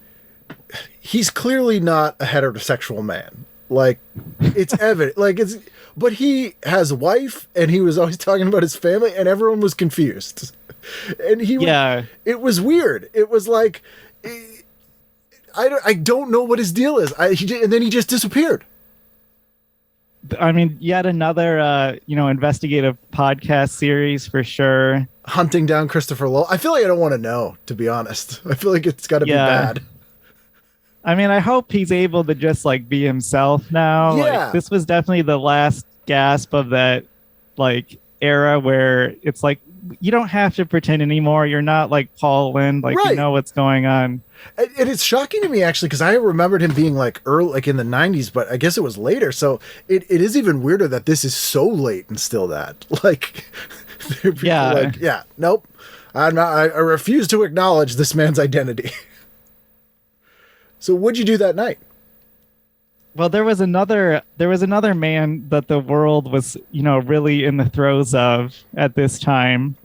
he's clearly not a heterosexual man. It's evident. But he has a wife, and he was always talking about his family, and everyone was confused. And it was weird. It was I don't know what his deal is. And then he just disappeared. I mean, yet another investigative podcast series for sure. Hunting down Christopher Lowell. I feel like I don't want to know, to be honest. I feel like it's got to be bad. I mean, I hope he's able to just be himself now. Yeah. This was definitely the last gasp of that era where it's you don't have to pretend anymore. You're not Paul Lynde, right. You know what's going on. And it's shocking to me actually, because I remembered him being early, in the 90s, but I guess it was later. So it is even weirder that this is so late and still that nope. I refuse to acknowledge this man's identity. So what'd you do that night? Well, there was another man that the world was, really in the throes of at this time.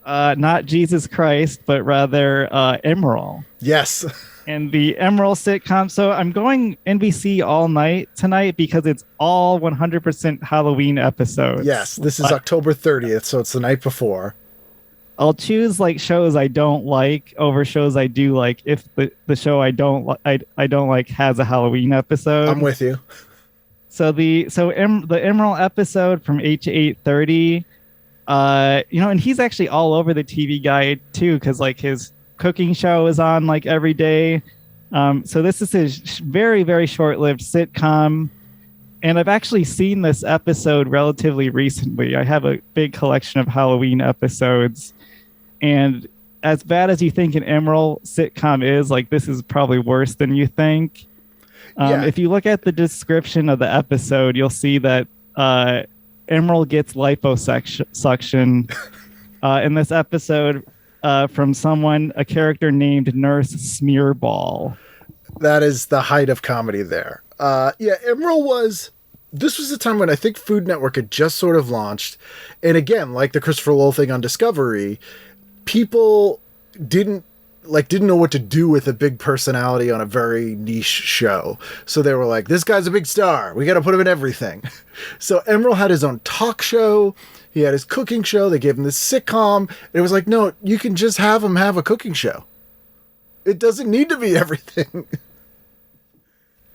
Not Jesus Christ, but rather Emerald. Yes. And the Emerald sitcom. So I'm going NBC all night tonight because it's all 100% Halloween episodes. Yes, this is October 30th, so it's the night before. I'll choose shows I don't like over shows I do like if the show I don't like has a Halloween episode. I'm with you. So the Emerald episode from 8 to 8:30, and he's actually all over the TV Guide too, because his cooking show is on every day. So this is his very, very short-lived sitcom. And I've actually seen this episode relatively recently. I have a big collection of Halloween episodes. And as bad as you think an Emerald sitcom is, this is probably worse than you think. If you look at the description of the episode, you'll see that Emerald gets liposuction in this episode from a character named Nurse Smearball. That is the height of comedy there. Emerald this was the time when I think Food Network had just sort of launched. And again, the Christopher Lowell thing on Discovery, people didn't know what to do with a big personality on a very niche show. So they were like, this guy's a big star. We got to put him in everything. So Emerald had his own talk show. He had his cooking show. They gave him this sitcom. It was no, you can just have him have a cooking show. It doesn't need to be everything.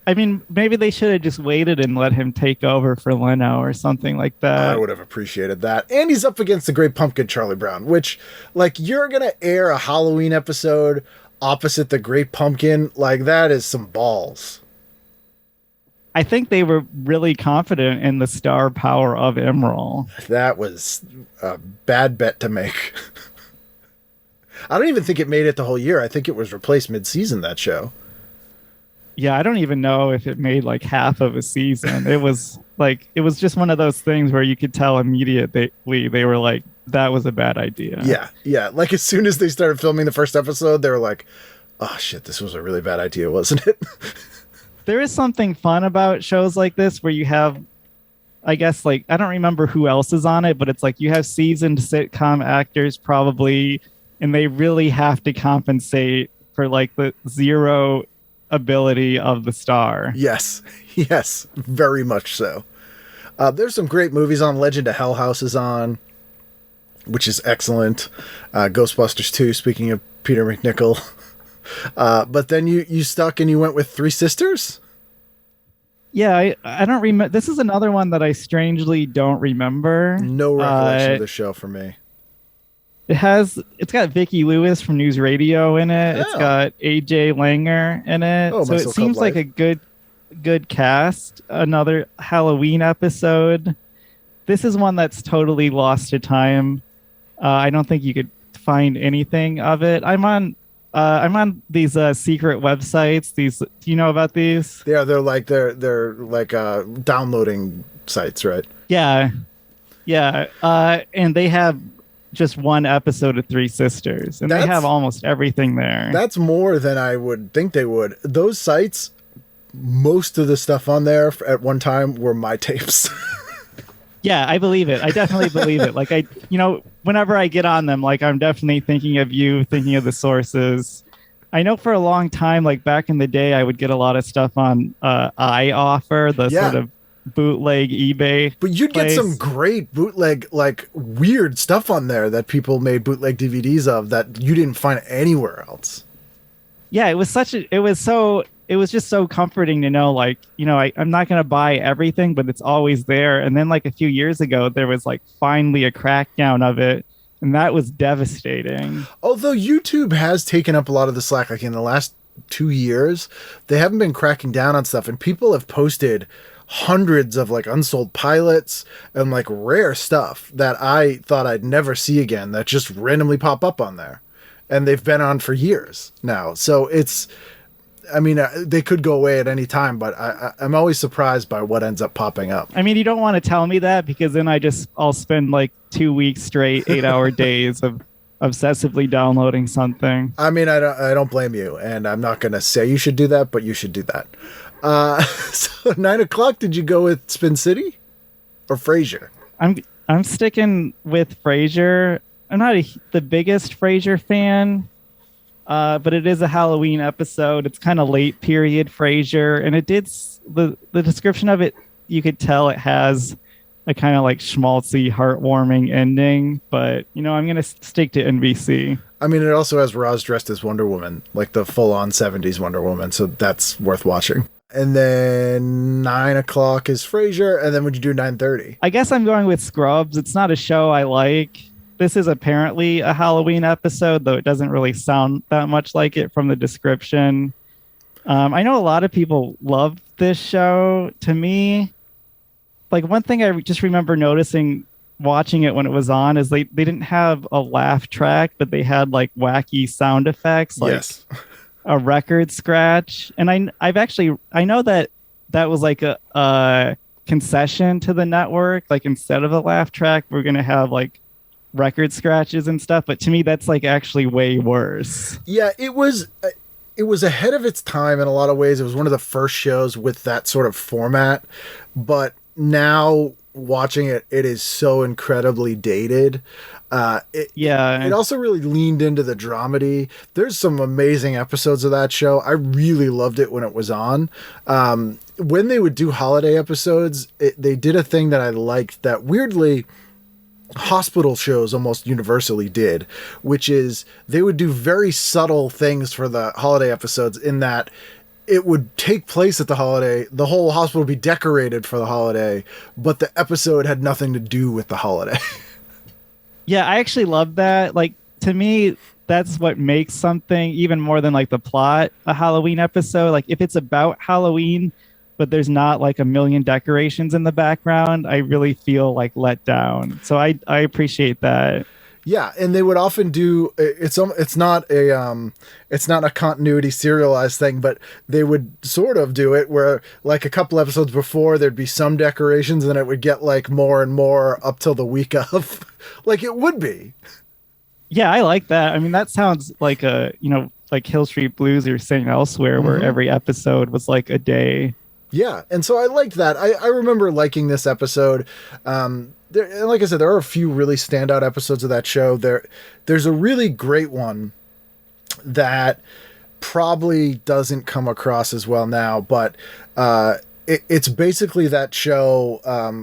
I mean, maybe they should have just waited and let him take over for Leno or something like that. I would have appreciated that. And he's up against the Great Pumpkin, Charlie Brown, which, you're going to air a Halloween episode opposite the Great Pumpkin. That is some balls. I think they were really confident in the star power of Emerald. That was a bad bet to make. I don't even think it made it the whole year. I think it was replaced mid-season, that show. Yeah, I don't even know if it made half of a season. It was just one of those things where you could tell immediately they were that was a bad idea. Yeah. As soon as they started filming the first episode, they were like, oh shit, this was a really bad idea, wasn't it? There is something fun about shows like this where you have, I guess, I don't remember who else is on it, but it's you have seasoned sitcom actors probably, and they really have to compensate for like the zero ability of the star. Yes, yes, very much so. There's some great movies on. Legend of Hell House is on, which is excellent. Ghostbusters 2, speaking of Peter McNichol. But then you stuck and you went with Three Sisters? Yeah, I don't remember. This is another one that I strangely don't remember. No recollection of the show for me. It's got Vicki Lewis from News Radio in it. It's got AJ Langer in it. Oh, so it seems like a good cast. Another Halloween episode. This is one that's totally lost to time. I don't think you could find anything of it. I'm on these secret websites. Do you know about these? Yeah, they're like downloading sites, right? Yeah. And they have just one episode of Three Sisters, and they have almost everything there. That's more than I would think they would. Those sites, most of the stuff on there at one time were my tapes. Yeah, I believe it. I definitely believe it. Like whenever I get on them, like I'm definitely thinking of you, thinking of the sources. I know for a long time, like back in the day, I would get a lot of stuff on iOffer, the sort of bootleg eBay. But you'd get some great bootleg, like weird stuff on there that people made bootleg DVDs of that you didn't find anywhere else. Yeah, it was just so comforting to know, like, I'm not going to buy everything, but it's always there. And then like a few years ago, there was like finally a crackdown of it. And that was devastating. Although YouTube has taken up a lot of the slack, like in the last 2 years, they haven't been cracking down on stuff. And people have posted hundreds of like unsold pilots and like rare stuff that I thought I'd never see again that just randomly pop up on there. And they've been on for years now. So they could go away at any time, but I'm always surprised by what ends up popping up. I mean, you don't want to tell me that because then I'll spend like 2 weeks straight, 8-hour days of obsessively downloading something. I mean, I don't blame you, and I'm not going to say you should do that, but you should do that. So 9:00, did you go with Spin City or Fraiser? I'm sticking with Fraiser. I'm not the biggest Fraiser fan. But it is a Halloween episode. It's kind of late period Frasier, and it did the description of it. You could tell it has a kind of like schmaltzy, heartwarming ending. But I'm gonna stick to NBC. I mean, it also has Roz dressed as Wonder Woman, like the full-on '70s Wonder Woman, so that's worth watching. And then 9:00 is Frasier, and then would you do 9:30? I guess I'm going with Scrubs. It's not a show I like. This is apparently a Halloween episode, though it doesn't really sound that much like it from the description. I know a lot of people love this show. To me, like one thing I just remember noticing watching it when it was on is they didn't have a laugh track, but they had like wacky sound effects, like a record scratch. And I know that was like a concession to the network. Like instead of a laugh track, we're going to have like record scratches and stuff, but to me that's like actually way worse. Yeah, it was ahead of its time in a lot of ways. It was one of the first shows with that sort of format, but now watching it is so incredibly dated. It also really leaned into the dramedy. There's some amazing episodes of that show. I really loved it when it was on. When they would do holiday episodes, they did a thing that I liked that weirdly hospital shows almost universally did, which is they would do very subtle things for the holiday episodes in that it would take place at the holiday, the whole hospital would be decorated for the holiday, but the episode had nothing to do with the holiday. Yeah, I actually love that. Like, to me, that's what makes something, even more than like the plot, a Halloween episode. Like if it's about Halloween but there's not like a million decorations in the background, I really feel like let down. So I appreciate that. Yeah, and they would often do it's not a continuity serialized thing, but they would sort of do it where like a couple episodes before there'd be some decorations and then it would get like more and more up till the week of. Like it would be. Yeah, I like that. I mean, that sounds like like Hill Street Blues or St. Elsewhere, where every episode was like a day. Yeah, and so I liked that. I remember liking this episode. and like I said, there are a few really standout episodes of that show. There's a really great one that probably doesn't come across as well now, but it's basically that show,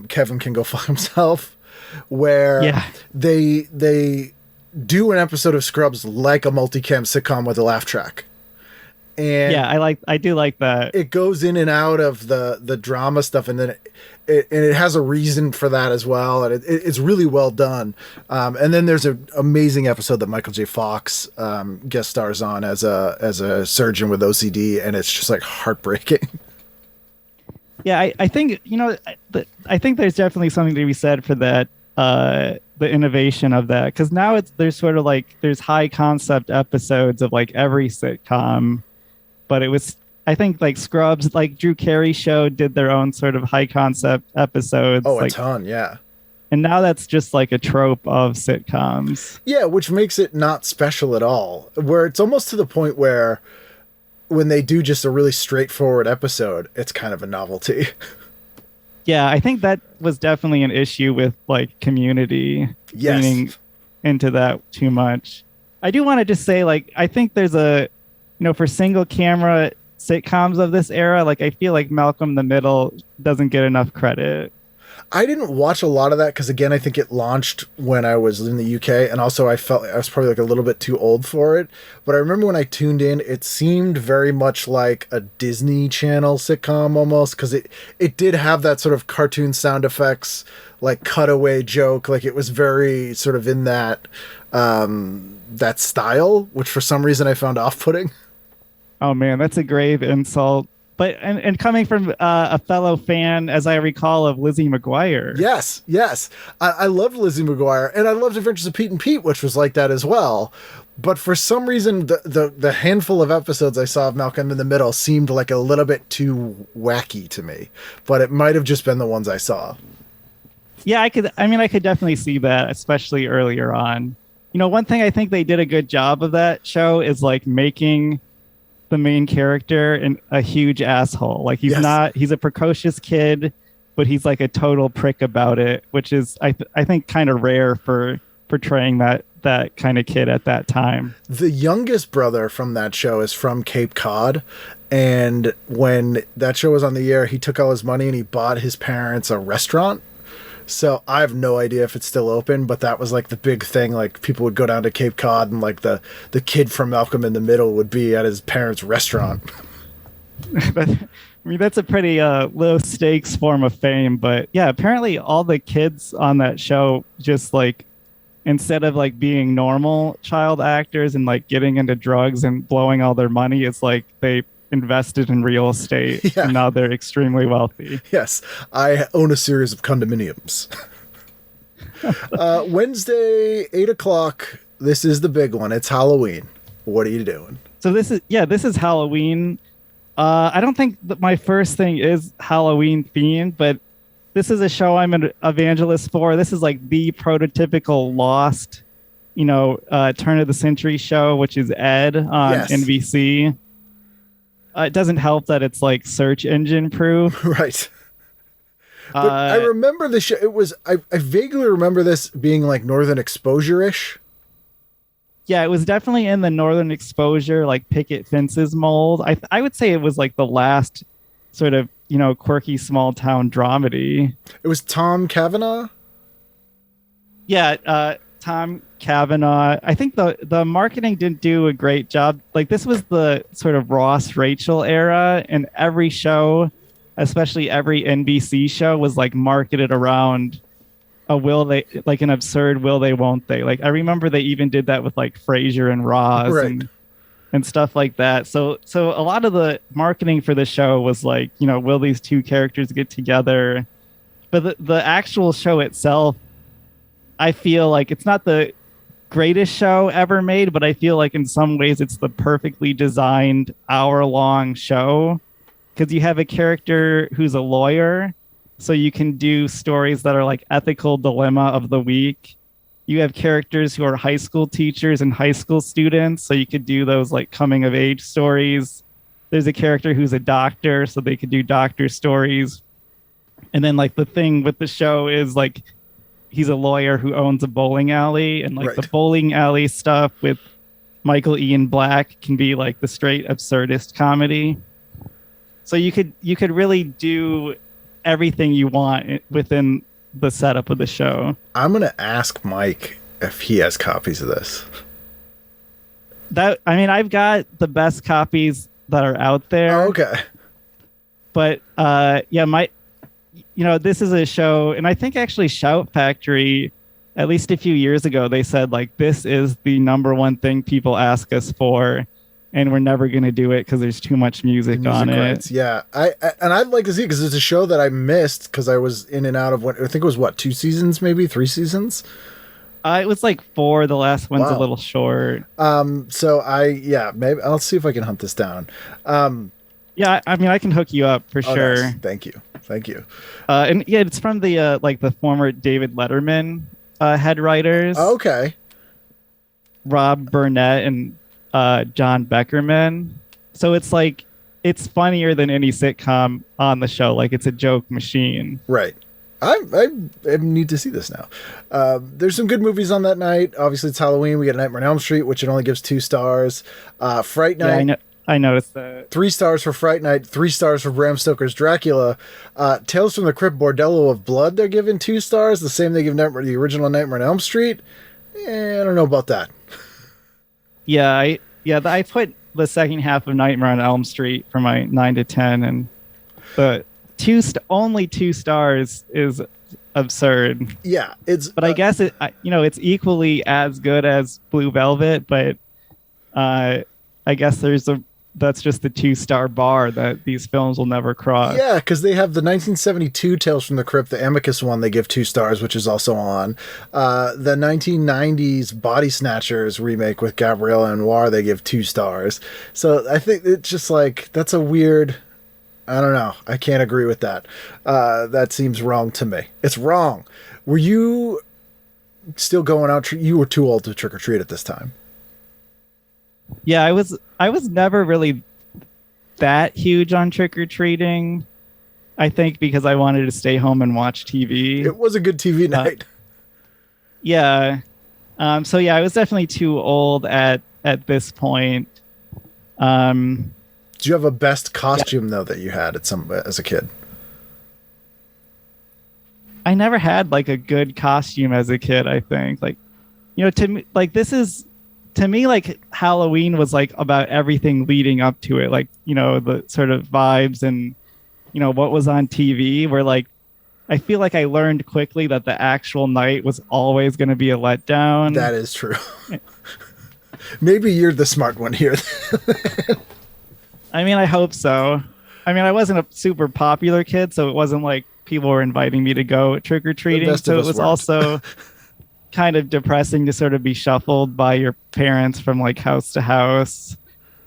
Kevin Can Go Fuck Himself, where they do an episode of Scrubs like a multicam sitcom with a laugh track. And I do like that. It goes in and out of the drama stuff, and then it has a reason for that as well, and it's really well done. And then there's an amazing episode that Michael J. Fox guest stars on as a surgeon with OCD, and it's just like heartbreaking. Yeah, I think I think there's definitely something to be said for that. The innovation of that, because now there's sort of like there's high concept episodes of like every sitcom, but it was, I think, like Scrubs, like Drew Carey show did their own sort of high concept episodes. Oh, like, a ton, yeah. And now that's just like a trope of sitcoms. Yeah, which makes it not special at all. Where it's almost to the point where when they do just a really straightforward episode, it's kind of a novelty. Yeah, I think that was definitely an issue with like Community leaning into that too much. I do want to just say, like, I think there's for single camera sitcoms of this era, like I feel like Malcolm in the Middle doesn't get enough credit. I didn't watch a lot of that because, again, I think it launched when I was in the UK, and also I felt I was probably like a little bit too old for it. But I remember when I tuned in, it seemed very much like a Disney Channel sitcom almost, because it did have that sort of cartoon sound effects, like cutaway joke, like it was very sort of in that that style, which for some reason I found off-putting. Oh man, that's a grave insult. But and coming from a fellow fan, as I recall, of Lizzie McGuire. Yes. I loved Lizzie McGuire, and I loved Adventures of Pete and Pete, which was like that as well. But for some reason, the handful of episodes I saw of Malcolm in the Middle seemed like a little bit too wacky to me. But it might have just been the ones I saw. Yeah, I could definitely see that, especially earlier on. One thing I think they did a good job of that show is like making the main character and a huge asshole. Like he's a precocious kid, but he's like a total prick about it, which is I think kind of rare for portraying that kind of kid at that time. The youngest brother from that show is from Cape Cod, and when that show was on the air, he took all his money and he bought his parents a restaurant. So I have no idea if it's still open, but that was like the big thing. Like people would go down to Cape Cod, and like the kid from Malcolm in the Middle would be at his parents' restaurant. That's a pretty low stakes form of fame. But yeah, apparently all the kids on that show just like, instead of like being normal child actors and like getting into drugs and blowing all their money, it's like they invested in real estate. And now they're extremely wealthy. Yes, I own a series of condominiums. Wednesday, 8:00. This is the big one. It's Halloween. What are you doing? So this is Halloween. I don't think that my first thing is Halloween themed, but this is a show I'm an evangelist for. This is like the prototypical Lost, turn of the century show, which is Ed on NBC. It doesn't help that it's like search engine proof. Right. But I remember the show. It was, I vaguely remember this being like Northern Exposure-ish. Yeah, it was definitely in the Northern Exposure, like picket fences mold. I would say it was like the last sort of, quirky small town dramedy. It was Tom Cavanaugh? Yeah, Tom Cavanaugh. I think the marketing didn't do a great job. Like this was the sort of Ross Rachel era, and every show, especially every NBC show, was like marketed around a will they, like an absurd will they won't they. Like I remember they even did that with like Fraiser and Roz and stuff like that. So a lot of the marketing for the show was like, will these two characters get together? But the actual show itself, I feel like it's not the greatest show ever made, but I feel like in some ways it's the perfectly designed hour-long show, because you have a character who's a lawyer, so you can do stories that are like ethical dilemma of the week. You have characters who are high school teachers and high school students, so you could do those like coming of age stories. There's a character who's a doctor, so they could do doctor stories. And then like the thing with the show is like he's a lawyer who owns a bowling alley, and like the bowling alley stuff with Michael Ian Black can be like the straight absurdist comedy. So you could really do everything you want within the setup of the show. I'm gonna ask Mike if he has copies of this. I've got the best copies that are out there. Oh, okay. But this is a show, and I think actually Shout Factory, at least a few years ago, they said like this is the number one thing people ask us for, and we're never going to do it because there's too much music on rights. it. Yeah, I'd like to see it because it's a show that I missed because I was in and out of I think it was 2 seasons, maybe 3 seasons. It was like 4. The last one's a little short. Maybe I'll see if I can hunt this down. I can hook you up for sure. Nice. Thank you. It's from the former David Letterman head writers. Okay. Rob Burnett and John Beckerman. So it's funnier than any sitcom on the show. Like it's a joke machine. Right. I need to see this now. There's some good movies on that night. Obviously, it's Halloween. We got Nightmare on Elm Street, which it only gives 2 stars. Fright Night. Yeah, I noticed that. 3 stars for Fright Night. 3 stars for Bram Stoker's Dracula. Tales from the Crypt, Bordello of Blood. They're given 2 stars. The same they give the original Nightmare on Elm Street. I don't know about that. I put the second half of Nightmare on Elm Street for my 9 to 10, and the only 2 stars is absurd. Yeah, but I guess it's equally as good as Blue Velvet, but I guess that's just the 2-star bar that these films will never cross. Yeah, because they have the 1972 Tales from the Crypt, the Amicus one, they give 2 stars, which is also on. The 1990s Body Snatchers remake with Gabrielle Anwar, they give 2 stars. So I think it's just like, that's a weird... I don't know. I can't agree with that. That seems wrong to me. It's wrong. Were you still going out? You were too old to trick or treat at this time. Yeah, I was never really that huge on trick or treating. I think because I wanted to stay home and watch TV. It was a good TV night. Yeah. I was definitely too old at this point. Do you have a best costume though that you had as a kid? I never had like a good costume as a kid. I think to me, Halloween was like about everything leading up to it. Like, the sort of vibes and, what was on TV where I feel like I learned quickly that the actual night was always going to be a letdown. That is true. Maybe you're the smart one here. I hope so. I wasn't a super popular kid, so it wasn't like people were inviting me to go trick-or-treating. So it was also kind of depressing to sort of be shuffled by your parents from like house to house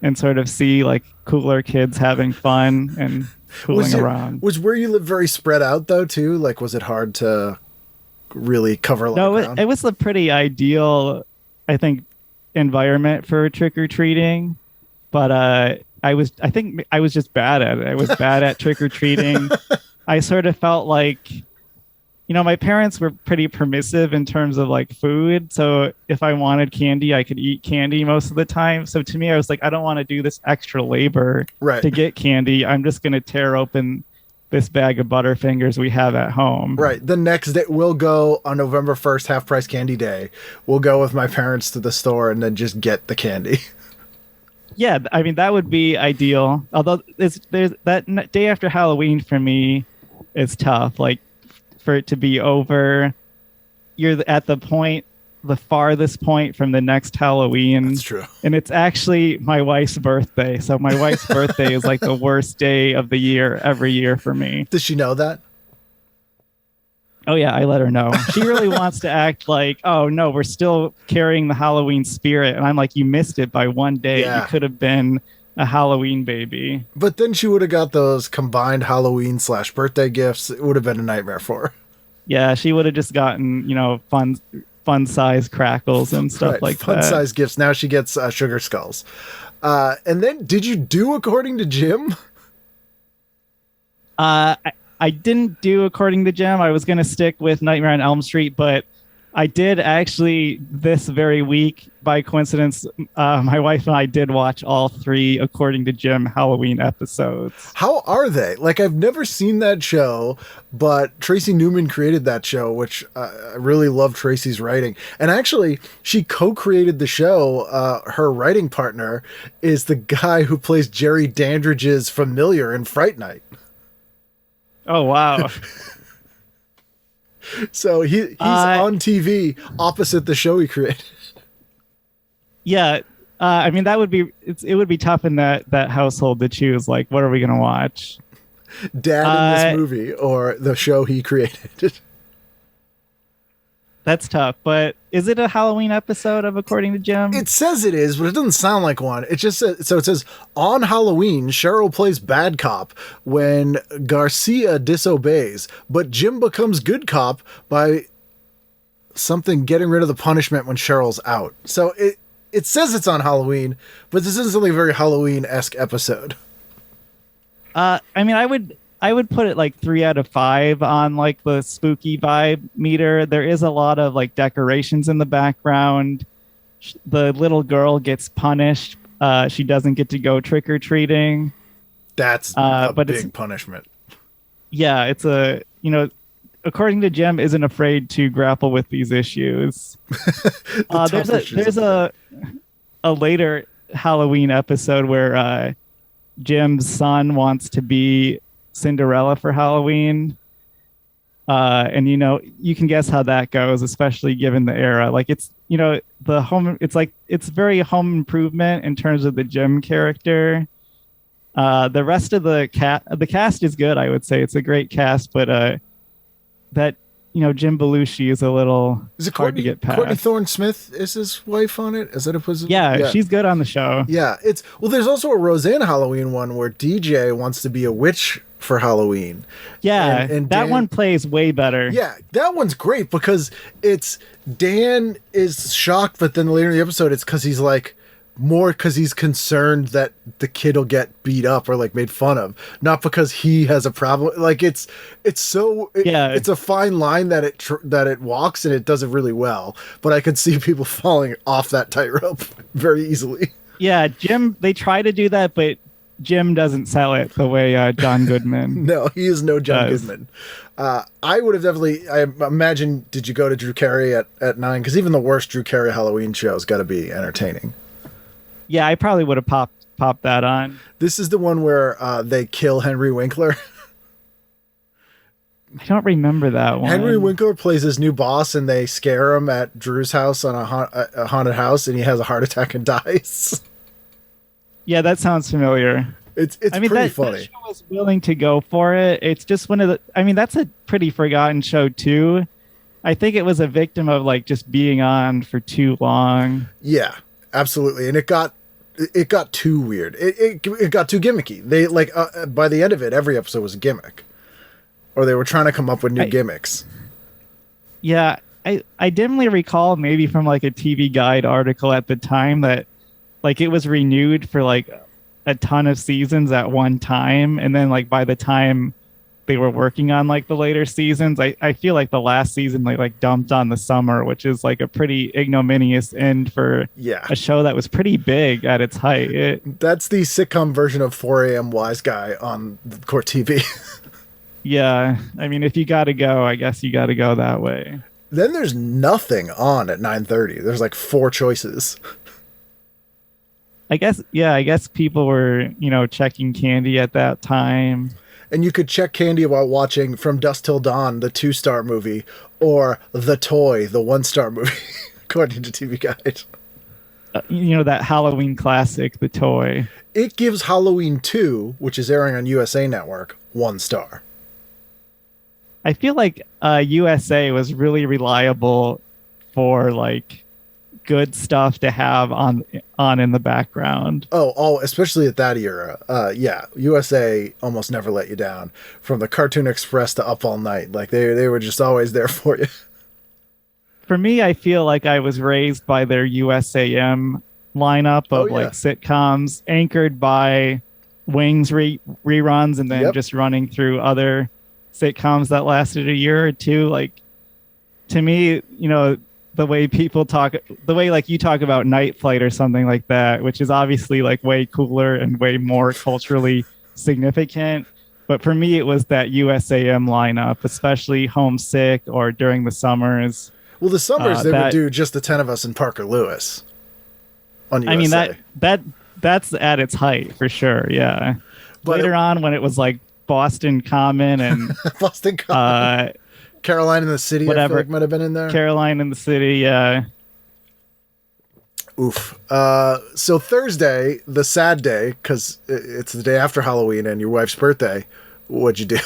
and sort of see like cooler kids having fun and fooling around. Was where you live very spread out though too? Like, was it hard to really cover a lot of ground? It was a pretty ideal, I think, environment for trick-or-treating, but I think I was just bad at it. I was bad at trick-or-treating. I sort of felt like, my parents were pretty permissive in terms of like food. So if I wanted candy, I could eat candy most of the time. So to me, I was like, I don't want to do this extra labor to get candy. I'm just going to tear open this bag of Butterfingers we have at home. Right. The next day, we'll go on November 1st, half price candy day. We'll go with my parents to the store and then just get the candy. Yeah, that would be ideal. Although there's that day after Halloween for me is tough. Like for it to be over, you're at the farthest point from the next Halloween. That's true. And it's actually my wife's birthday. So my wife's birthday is like the worst day of the year every year for me. Does she know that? Oh, yeah, I let her know. She really wants to act like, oh, no, we're still carrying the Halloween spirit. And I'm like, you missed it by one day. Yeah. You could have been a Halloween baby. But then she would have got those combined Halloween/birthday gifts. It would have been a nightmare for her. Yeah, she would have just gotten, fun size crackles and stuff like that. Fun size gifts. Now she gets sugar skulls. And then did you do according to Jim? I I didn't do According to Jim. I was going to stick with Nightmare on Elm Street, but I did actually this very week, by coincidence, my wife and I did watch all 3 According to Jim Halloween episodes. How are they? Like, I've never seen that show, but Tracy Newman created that show, which I really love Tracy's writing. And actually, she co-created the show. Her writing partner is the guy who plays Jerry Dandridge's familiar in Fright Night. Oh, wow. So he's on TV opposite the show he created. Yeah. I mean, it would be tough in that household to choose, like, what are we going to watch? Dad in this movie or the show he created. That's tough, but is it a Halloween episode of According to Jim? It says it is, but it doesn't sound like one. It just says, so it says, on Halloween, Cheryl plays bad cop when Garcia disobeys, but Jim becomes good cop by something getting rid of the punishment when Cheryl's out. So it says it's on Halloween, but this isn't something very Halloween-esque episode. I mean, I would put it like 3 out of 5 on like the spooky vibe meter. There is a lot of like decorations in the background. The little girl gets punished. She doesn't get to go trick or treating. That's a big punishment. Yeah, it's According to Jim, isn't afraid to grapple with these issues. There's a later Halloween episode where Jim's son wants to be Cinderella for Halloween. And you can guess how that goes, especially given the era. Like it's very Home Improvement in terms of the Jim character. The rest of the cast is good, I would say. It's a great cast, but that Jim Belushi is a little hard to get past. Courtney Thorne Smith is his wife on it. Is that a position? Yeah, she's good on the show. Yeah, there's also a Roseanne Halloween one where DJ wants to be a witch for Halloween. Yeah, and that one plays way better. Yeah, that one's great because Dan is shocked, but then later in the episode it's because he's like because he's concerned that the kid will get beat up or like made fun of, not because he has a problem. Like it's a fine line that it walks, and it does it really well, but I could see people falling off that tightrope very easily. Yeah, Jim, they try to do that, but Jim doesn't sell it the way John Goodman No, he is no John Goodman. I would have I imagine, did you go to Drew Carey at 9? Because even the worst Drew Carey Halloween show has got to be entertaining. Yeah, I probably would have popped that on. This is the one where they kill Henry Winkler. I don't remember that one. Henry Winkler plays his new boss, and they scare him at Drew's house on a haunted house, and he has a heart attack and dies. Yeah, that sounds familiar. It's pretty funny. That show was willing to go for it. It's just one of the. I mean, that's a pretty forgotten show too. I think it was a victim of like just being on for too long. Yeah, absolutely, and it got too weird. It got too gimmicky. They by the end of it, every episode was a gimmick, or they were trying to come up with new gimmicks. Yeah, I dimly recall maybe from like a TV Guide article at the time that like it was renewed for like a ton of seasons at one time, and then like by the time they were working on like the later seasons, I feel like the last season they like dumped on the summer, which is like a pretty ignominious end for a show that was pretty big at its height. That's the sitcom version of 4 a.m. Wise Guy on Court TV. Yeah, I mean, if you got to go, I guess you got to go that way. Then there's nothing on at 9:30. There's like 4 choices. I guess people were, checking Candy at that time. And you could check Candy while watching From Dusk Till Dawn, the 2-star movie, or The Toy, the 1-star movie, according to TV Guide. That Halloween classic, The Toy. It gives Halloween 2, which is airing on USA Network, 1 star. I feel like USA was really reliable for like good stuff to have on in the background. Oh, especially at that era. Yeah, USA almost never let you down. From the Cartoon Express to Up All Night, like they were just always there for you. For me, I feel like I was raised by their USAM lineup of like sitcoms anchored by Wings reruns, and then just running through other sitcoms that lasted a year or two. Like, to me, the way people talk, the way like you talk about Night Flight or something like that, which is obviously like way cooler and way more culturally significant. But for me, it was that USAM lineup, especially Homesick or during the summers. Well, the summers they would do just the 10 of us and Parker Lewis on USA. I mean, that's at its height for sure. Yeah. But later on, when it was like Boston Common and Boston Common, Caroline in the City, whatever, I feel like might have been in there. Caroline in the City, yeah. Oof. So Thursday, the sad day, because it's the day after Halloween and your wife's birthday. What'd you do?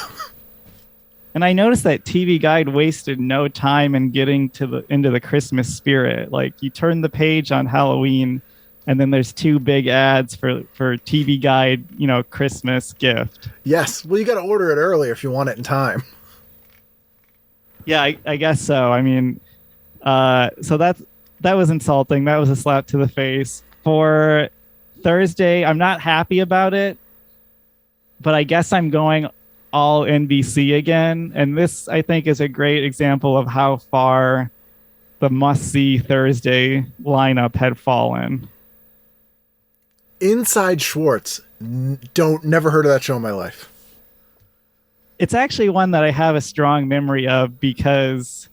And I noticed that TV Guide wasted no time in getting into the Christmas spirit. Like, you turn the page on Halloween, and then there's 2 big ads for TV Guide, Christmas gift. Yes. Well, you got to order it early if you want it in time. Yeah, I guess so. I mean, so that was insulting. That was a slap to the face. For Thursday, I'm not happy about it, but I guess I'm going all NBC again. And this, I think, is a great example of how far the must-see Thursday lineup had fallen. Inside Schwartz. Never heard of that show in my life. It's actually one that I have a strong memory of because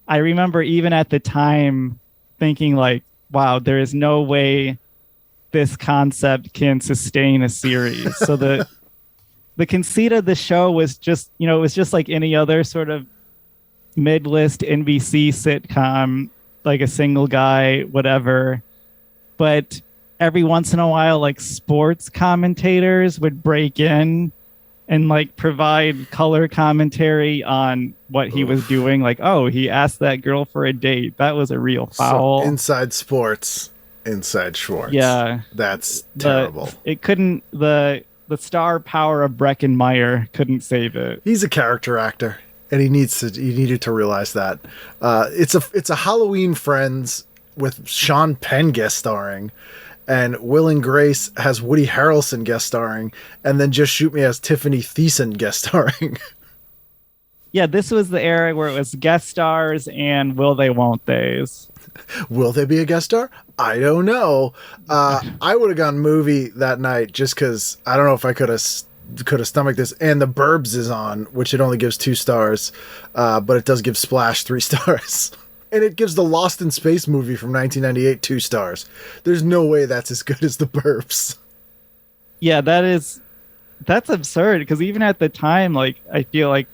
I remember even at the time thinking like, wow, there is no way this concept can sustain a series. So the conceit of the show was just, it was just like any other sort of mid-list NBC sitcom, like a single guy, whatever. But every once in a while, like sports commentators would break in and like provide color commentary on what he was doing. Like, oh, he asked that girl for a date. That was a real foul. So inside sports, inside Schwartz. Yeah. That's terrible. It couldn't, the star power of Breckenmeyer couldn't save it. He's a character actor and he needed to realize that. It's a Halloween Friends with Sean Penn guest starring. And Will and Grace has Woody Harrelson guest starring, and then Just Shoot Me has Tiffany Thiessen guest starring. Yeah, this was the era where it was guest stars and will they, won't theys. Will they be a guest star? I don't know. I would have gone movie that night just because I don't know if I could have stomached this. And The Burbs is on, which it only gives 2 stars, but it does give Splash 3 stars. And it gives the Lost in Space movie from 1998 2 stars. There's no way that's as good as The Burbs. Yeah, that's absurd. Because even at the time, like, I feel like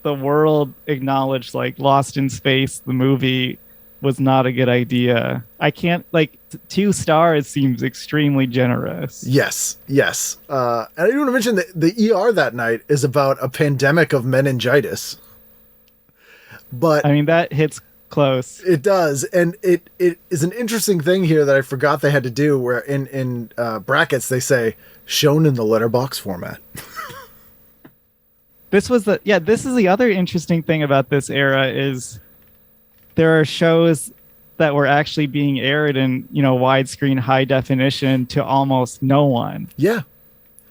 the world acknowledged like Lost in Space, the movie, was not a good idea. I can't, like, 2 stars seems extremely generous. Yes. And I do want to mention that the ER that night is about a pandemic of meningitis. But I mean, that hits close. It does, and it is an interesting thing here that I forgot they had to do, where in brackets they say shown in the letterbox format. This is the other interesting thing about this era is there are shows that were actually being aired in widescreen high definition to almost no one. Yeah.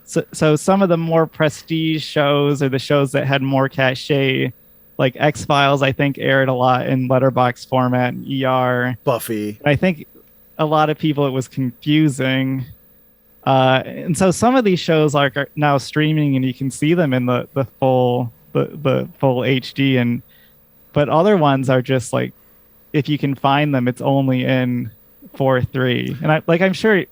So some of the more prestige shows or the shows that had more cachet, like X-Files, I think aired a lot in letterbox format, and ER. Buffy. I think a lot of people, it was confusing. And so some of these shows are now streaming and you can see them in the full HD, but other ones are just like, if you can find them, it's only in 4:3. And I'm sure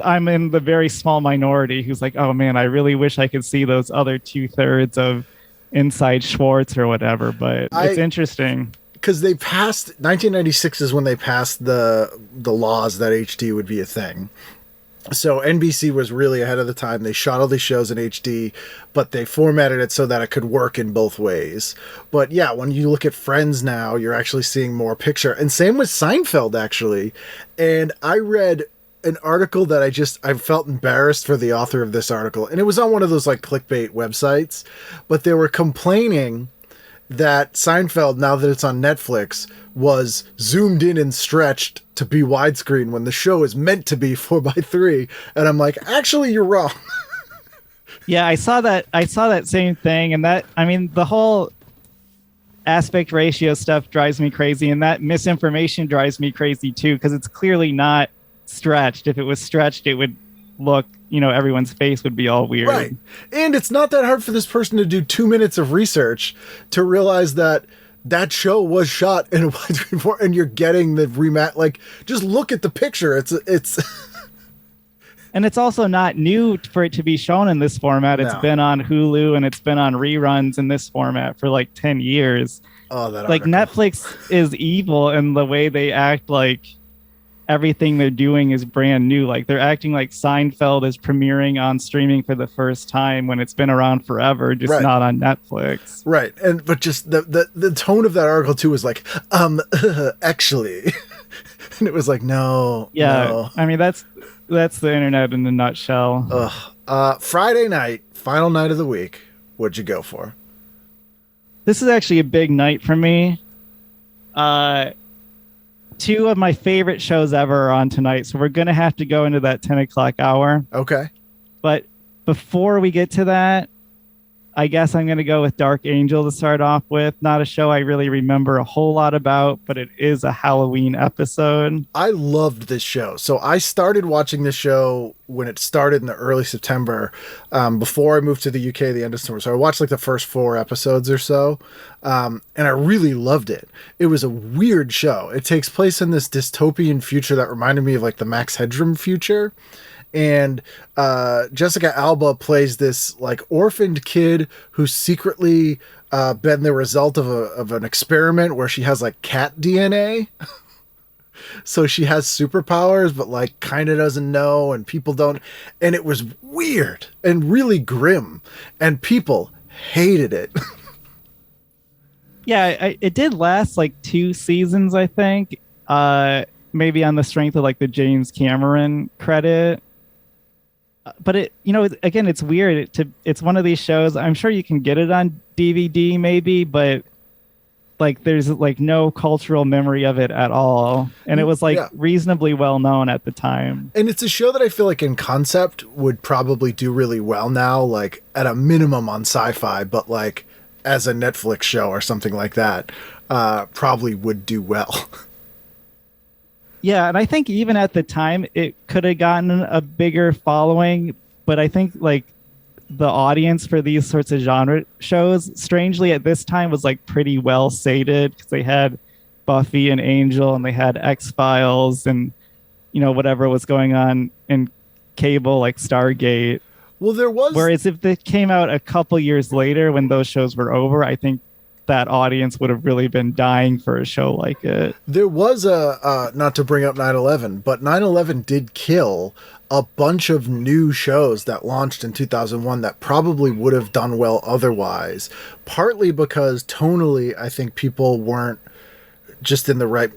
I'm in the very small minority who's like, oh man, I really wish I could see those other 2/3 of Inside Schwartz or whatever, but it's interesting because they passed 1996 is when they passed the laws that HD would be a thing. So NBC was really ahead of the time. They shot all these shows in HD, but they formatted it so that it could work in both ways. But yeah, when you look at Friends now, you're actually seeing more picture, and same with Seinfeld actually. And I read an article that I felt embarrassed for the author of this article. And it was on one of those like clickbait websites, but they were complaining that Seinfeld, now that it's on Netflix, was zoomed in and stretched to be widescreen when the show is meant to be 4:3. And I'm like, actually, you're wrong. Yeah, I saw that same thing, and that, I mean, the whole aspect ratio stuff drives me crazy, and that misinformation drives me crazy too, because it's clearly not stretched. If it was stretched, it would look, everyone's face would be all weird. Right. And it's not that hard for this person to do 2 minutes of research to realize that show was shot in a widescreen format, and you're getting the rematch. Like, just look at the picture. It's And it's also not new for it to be shown in this format. It's been on Hulu and it's been on reruns in this format for like 10 years. Oh, that like article. Netflix is evil in the way they act like everything they're doing is brand new. Like they're acting like Seinfeld is premiering on streaming for the first time when it's been around forever, just not on Netflix. Right. But just the tone of that article too was like, actually. And it was like, no. Yeah. No. I mean, that's the internet in a nutshell. Friday night, final night of the week. What'd you go for? This is actually a big night for me. Two of my favorite shows ever are on tonight, so we're going to have to go into that 10 o'clock hour. Okay. But before we get to that, I guess I'm going to go with Dark Angel to start off with. Not a show I really remember a whole lot about, but it is a Halloween episode. I loved this show. So I started watching this show when it started in the early September, before I moved to the UK at the end of summer. So I watched like the first 4 episodes or so, and I really loved it. It was a weird show. It takes place in this dystopian future that reminded me of like the Max Headroom future. And Jessica Alba plays this like orphaned kid who's secretly been the result of an experiment where she has like cat DNA. So she has superpowers, but like kind of doesn't know, and people don't. And it was weird and really grim, and people hated it. Yeah, it did last like 2 seasons, I think. Maybe on the strength of like the James Cameron credit. But it, again, it's weird. It's one of these shows. I'm sure you can get it on DVD, maybe, but like there's like no cultural memory of it at all. And it was like reasonably well known at the time. And it's a show that I feel like in concept would probably do really well now, like at a minimum on Sci-Fi, but like as a Netflix show or something like that, probably would do well. Yeah, and I think even at the time, it could have gotten a bigger following, but I think like the audience for these sorts of genre shows, strangely at this time, was like pretty well sated, because they had Buffy and Angel, and they had X-Files, and whatever was going on in cable, like Stargate. Well, there was. Whereas if they came out a couple years later when those shows were over, I think that audience would have really been dying for a show like it. There was not to bring up 9/11, but 9/11 did kill a bunch of new shows that launched in 2001 that probably would have done well otherwise. Partly because tonally, I think people weren't just in the right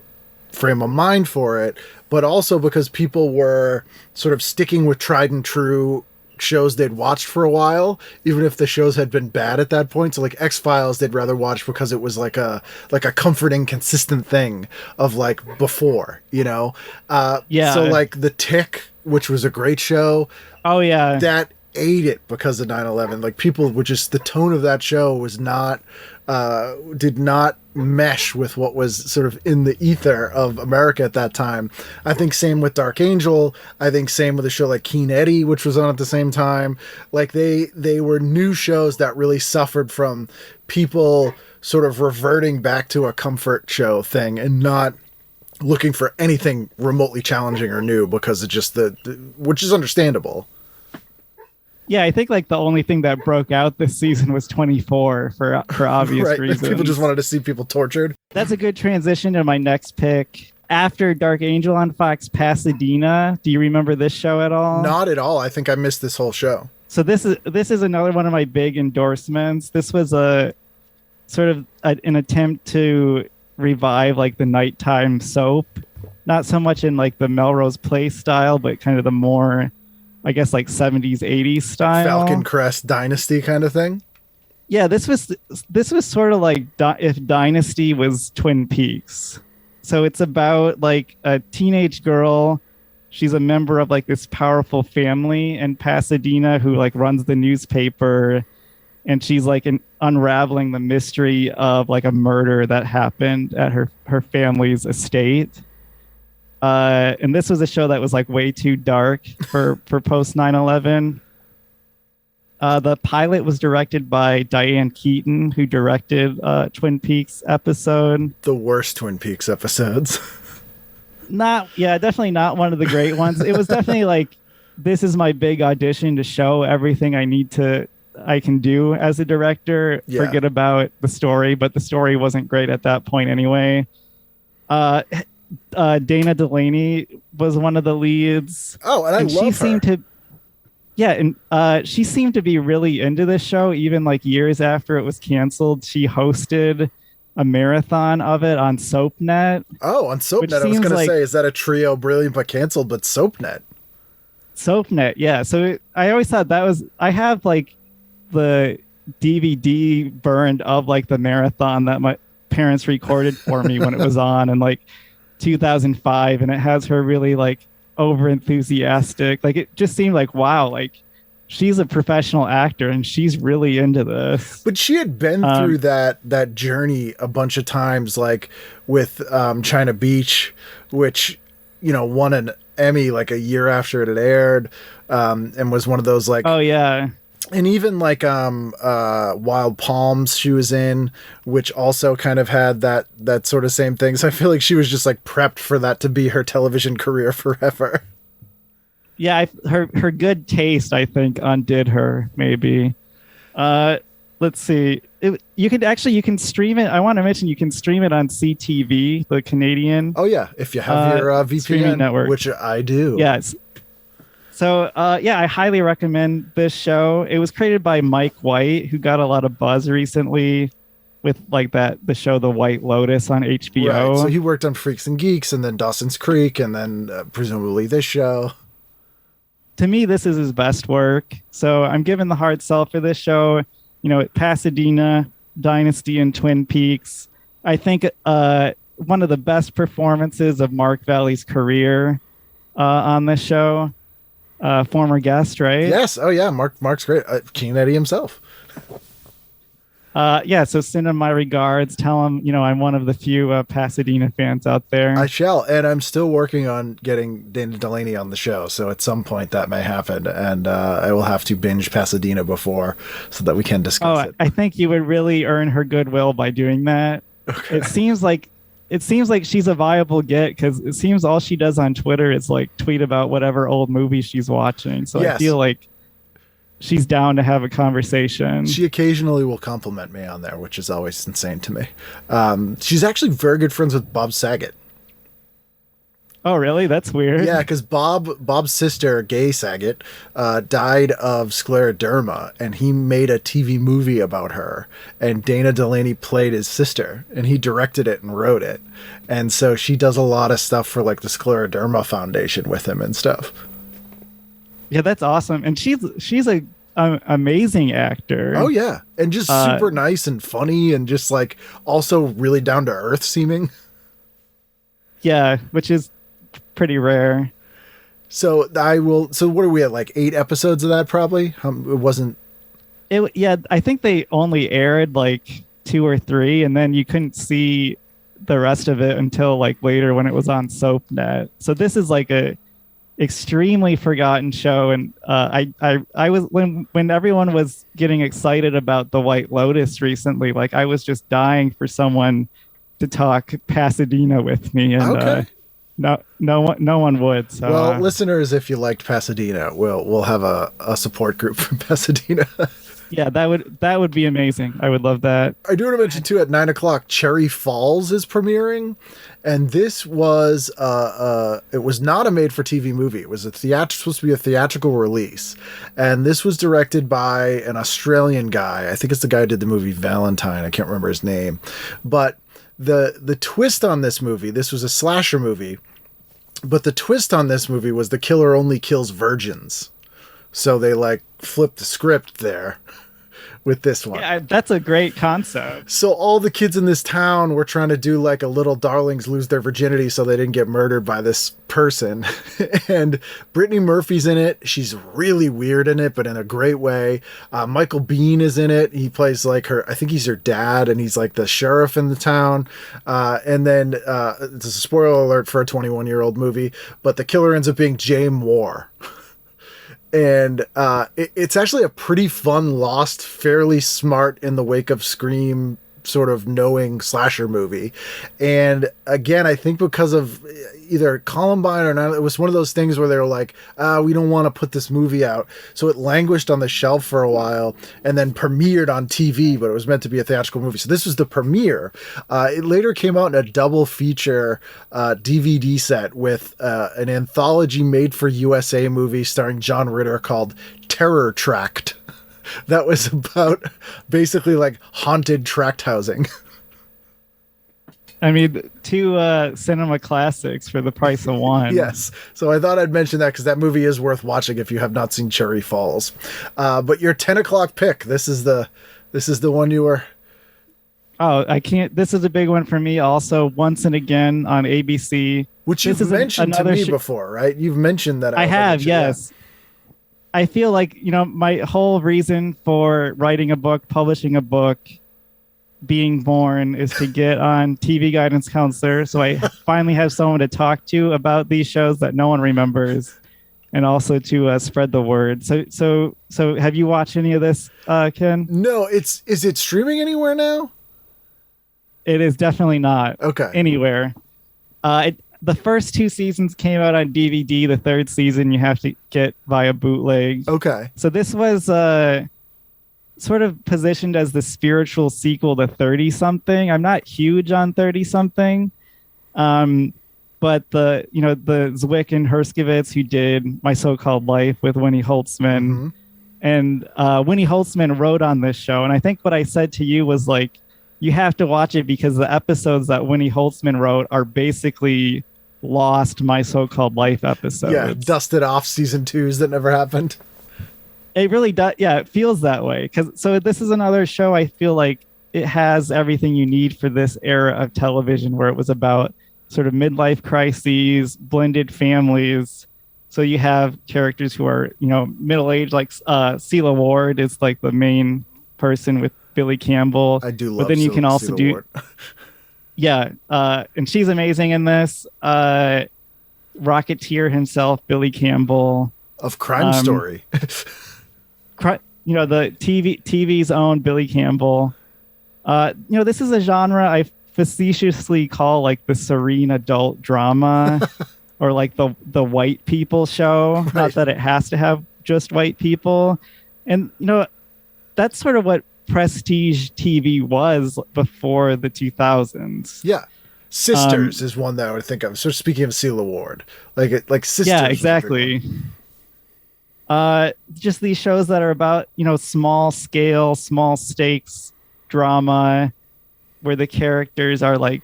frame of mind for it, but also because people were sort of sticking with tried and true shows they'd watched for a while, even if the shows had been bad at that point. So like X-Files they'd rather watch because it was like a comforting, consistent thing of like before, so like The Tick, which was a great show, that ate it because of 9/11. Like people would just, the tone of that show was not did not mesh with what was sort of in the ether of America at that time. I think same with Dark Angel. I think same with a show like Keen Eddie, which was on at the same time. Like they were new shows that really suffered from people sort of reverting back to a comfort show thing and not looking for anything remotely challenging or new because of just which is understandable. Yeah, I think like the only thing that broke out this season was 24 for obvious right. reasons. People just wanted to see people tortured. That's a good transition to my next pick. After Dark Angel on Fox, Pasadena. Do you remember this show at all? Not at all. I think I missed this whole show. So this is another one of my big endorsements. This was a sort of an attempt to revive like the nighttime soap. Not so much in like the Melrose Place style, but kind of the more, I guess, like 70s, 80s style. Falcon Crest Dynasty kind of thing. Yeah, this was sort of like if Dynasty was Twin Peaks. So it's about like a teenage girl. she's a member of like this powerful family in Pasadena who like runs the newspaper, and she's like unraveling the mystery of like a murder that happened at her family's estate. And this was a show that was like way too dark for post 9/11. The pilot was directed by Diane Keaton, who directed Twin Peaks episode. The worst Twin Peaks episodes. Definitely not one of the great ones. It was definitely like, this is my big audition to show everything I can do as a director. Yeah. Forget about the story, but the story wasn't great at that point anyway. Dana Delaney was one of the leads. Oh, and I love she her. seemed to, she seemed to be really into this show, even like years after it was canceled. She hosted a marathon of it on SoapNet. Oh, on SoapNet. I was going to say, is that a trio brilliant but canceled, but SoapNet? SoapNet, yeah. So I always thought that was, I have like the DVD burned of like the marathon that my parents recorded for me when it was on in like 2005, and it has her really like over enthusiastic. Like it just seemed like, wow, like she's a professional actor and she's really into this. But she had been through that journey a bunch of times, like with China Beach, which, you know, won an Emmy like a year after it had aired, and was one of those like, oh yeah. And even like Wild Palms she was in, which also kind of had that sort of same thing. So I feel like she was just like prepped for that to be her television career forever. Yeah, her good taste, I think, undid her, maybe. Let's see. You can stream it. I want to mention you can stream it on CTV, the Canadian. Oh, yeah. If you have your VPN network, which I do. Yes. So, I highly recommend this show. It was created by Mike White, who got a lot of buzz recently with like the show The White Lotus on HBO. Right. So he worked on Freaks and Geeks and then Dawson's Creek and then presumably this show. To me, this is his best work. So I'm giving the hard sell for this show. You know, Pasadena, Dynasty, and Twin Peaks. I think one of the best performances of Mark Valley's career on this show. Former guest, right? Yes. Oh, yeah. Mark's great. King Eddie himself. So send him my regards. Tell him, you know, I'm one of the few Pasadena fans out there. I shall. And I'm still working on getting Dana Delaney on the show. So at some point that may happen. And I will have to binge Pasadena before so that we can discuss it. I think you would really earn her goodwill by doing that. Okay. It seems like she's a viable get because it seems all she does on Twitter is like tweet about whatever old movie she's watching. So yes. I feel like she's down to have a conversation. She occasionally will compliment me on there, which is always insane to me. She's actually very good friends with Bob Saget. Oh, really? That's weird. Yeah, because Bob's sister, Gay Saget, died of scleroderma, and he made a TV movie about her, and Dana Delaney played his sister, and he directed it and wrote it. And so she does a lot of stuff for like the Scleroderma Foundation with him and stuff. Yeah, that's awesome. And she's a amazing actor. Oh, yeah. And just super nice and funny and just like also really down to earth seeming. Yeah, which is pretty rare. So what are we at, like 8 episodes of that probably? I think they only aired like 2 or 3, and then you couldn't see the rest of it until like later when it was on SoapNet. So this is like a extremely forgotten show, and I was when everyone was getting excited about The White Lotus recently, like I was just dying for someone to talk Pasadena with me, and okay. No one would. So, well, listeners, if you liked Pasadena, we'll have a support group from Pasadena. Yeah, that would be amazing. I would love that. I do want to mention too, at 9:00, Cherry Falls is premiering, and this was it was not a made-for-TV movie. It was supposed to be a theatrical release, and this was directed by an Australian guy. I think it's the guy who did the movie Valentine. I can't remember his name, but the twist on this movie, this was a slasher movie, but the twist on this movie was the killer only kills virgins. So they like flipped the script there, with this one. Yeah, that's a great concept. So all the kids in this town were trying to do like a little darlings lose their virginity so they didn't get murdered by this person. And Brittany Murphy's in it. She's really weird in it, but in a great way. Michael Biehn is in it. He plays like I think he's her dad, and he's like the sheriff in the town. And then it's a spoiler alert for a 21-year-old movie, but the killer ends up being Jay Moore. And it's actually a pretty fun, lost, fairly smart in the wake of Scream sort of knowing slasher movie. And again, I think because of either Columbine or not, it was one of those things where they were like, we don't want to put this movie out. So it languished on the shelf for a while and then premiered on TV, but it was meant to be a theatrical movie. So this was the premiere. It later came out in a double feature DVD set with an anthology made for USA movie starring John Ritter called Terror Tract. That was about basically like haunted tract housing. I mean, two cinema classics for the price of one. Yes. So I thought I'd mention that because that movie is worth watching if you have not seen Cherry Falls. But your 10 o'clock pick, this is the one you were... Oh, I can't. This is a big one for me also. Once and Again on ABC. Which you've mentioned to me before, right? You've mentioned that. I have, yes. Yeah. I feel like, my whole reason for writing a book, publishing a book, being born is to get on TV Guidance Counselor. So I finally have someone to talk to about these shows that no one remembers, and also to spread the word. So have you watched any of this, Ken? No, is it streaming anywhere now? It is definitely not. Okay. Anywhere. The first 2 seasons came out on DVD. The third season you have to get via bootleg. Okay. So this was sort of positioned as the spiritual sequel to 30-something. I'm not huge on 30-something. But the Zwick and Herskovitz who did My So-Called Life with Winnie Holtzman. Mm-hmm. And Winnie Holtzman wrote on this show. And I think what I said to you was like, you have to watch it because the episodes that Winnie Holtzman wrote are basically lost My So-Called Life episodes. Yeah, dusted off season 2s that never happened. It really does. Yeah, it feels that way. So this is another show I feel like it has everything you need for this era of television where it was about sort of midlife crises, blended families. So you have characters who are, middle-aged, like Sela Ward is like the main person with Billy Campbell. I do love But then you can also Sela do... Ward. Yeah, and she's amazing in this. Rocketeer himself, Billy Campbell. Of Crime Story. The TV's own Billy Campbell. This is a genre I facetiously call like the serene adult drama or like the white people show. Right. Not that it has to have just white people. And, that's sort of what prestige TV was before the 2000s. Yeah. Sisters is one that I would think of. So speaking of Sela Ward, like Sisters. Yeah, exactly. Just these shows that are about, small scale, small stakes drama where the characters are like,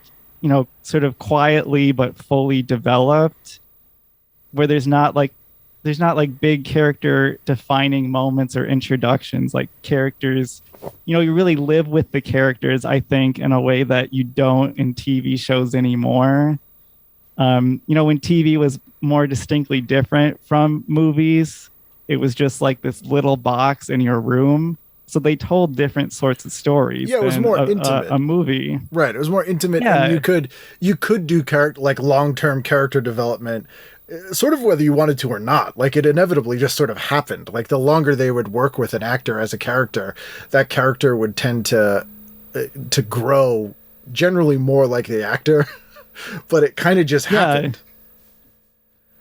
sort of quietly but fully developed, where there's not like big character defining moments or introductions. Like characters, you really live with the characters, I think, in a way that you don't in TV shows anymore. When TV was more distinctly different from movies, it was just like this little box in your room. So they told different sorts of stories. Yeah, it was more intimate. A movie. Right. It was more intimate. Yeah. And you could do long-term character development, sort of whether you wanted to or not. Like it inevitably just sort of happened. Like the longer they would work with an actor as a character, that character would tend to grow generally more like the actor. But it kind of just happened.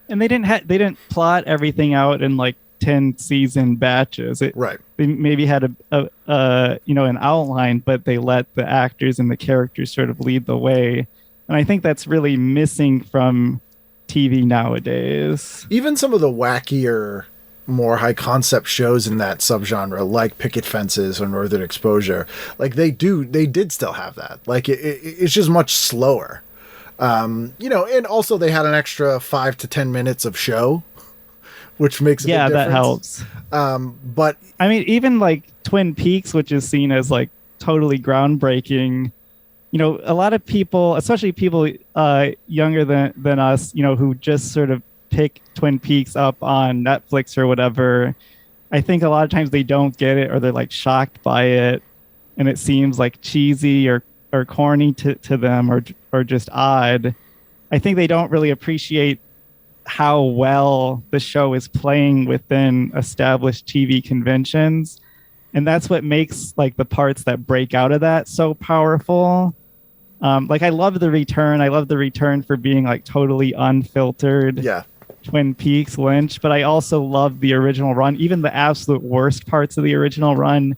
And they didn't plot everything out in like 10 season batches. Right. They maybe had an outline, but they let the actors and the characters sort of lead the way. And I think that's really missing from TV nowadays. Even some of the wackier, more high concept shows in that subgenre, like Picket Fences or Northern Exposure, like they did still have that. Like it's just much slower. And also they had an extra 5 to 10 minutes of show, which makes a big difference. That helps. But I mean, even like Twin Peaks, which is seen as like totally groundbreaking, you know, a lot of people, especially people younger than us, you know, who just sort of pick Twin Peaks up on Netflix or whatever, I think a lot of times they don't get it, or they're like shocked by it, and it seems like cheesy or corny to them, or just odd. I think they don't really appreciate how well the show is playing within established TV conventions. And that's what makes like the parts that break out of that so powerful. Like I love The Return. I love The Return for being like totally unfiltered Twin Peaks Lynch, but I also love the original run, even the absolute worst parts of the original run,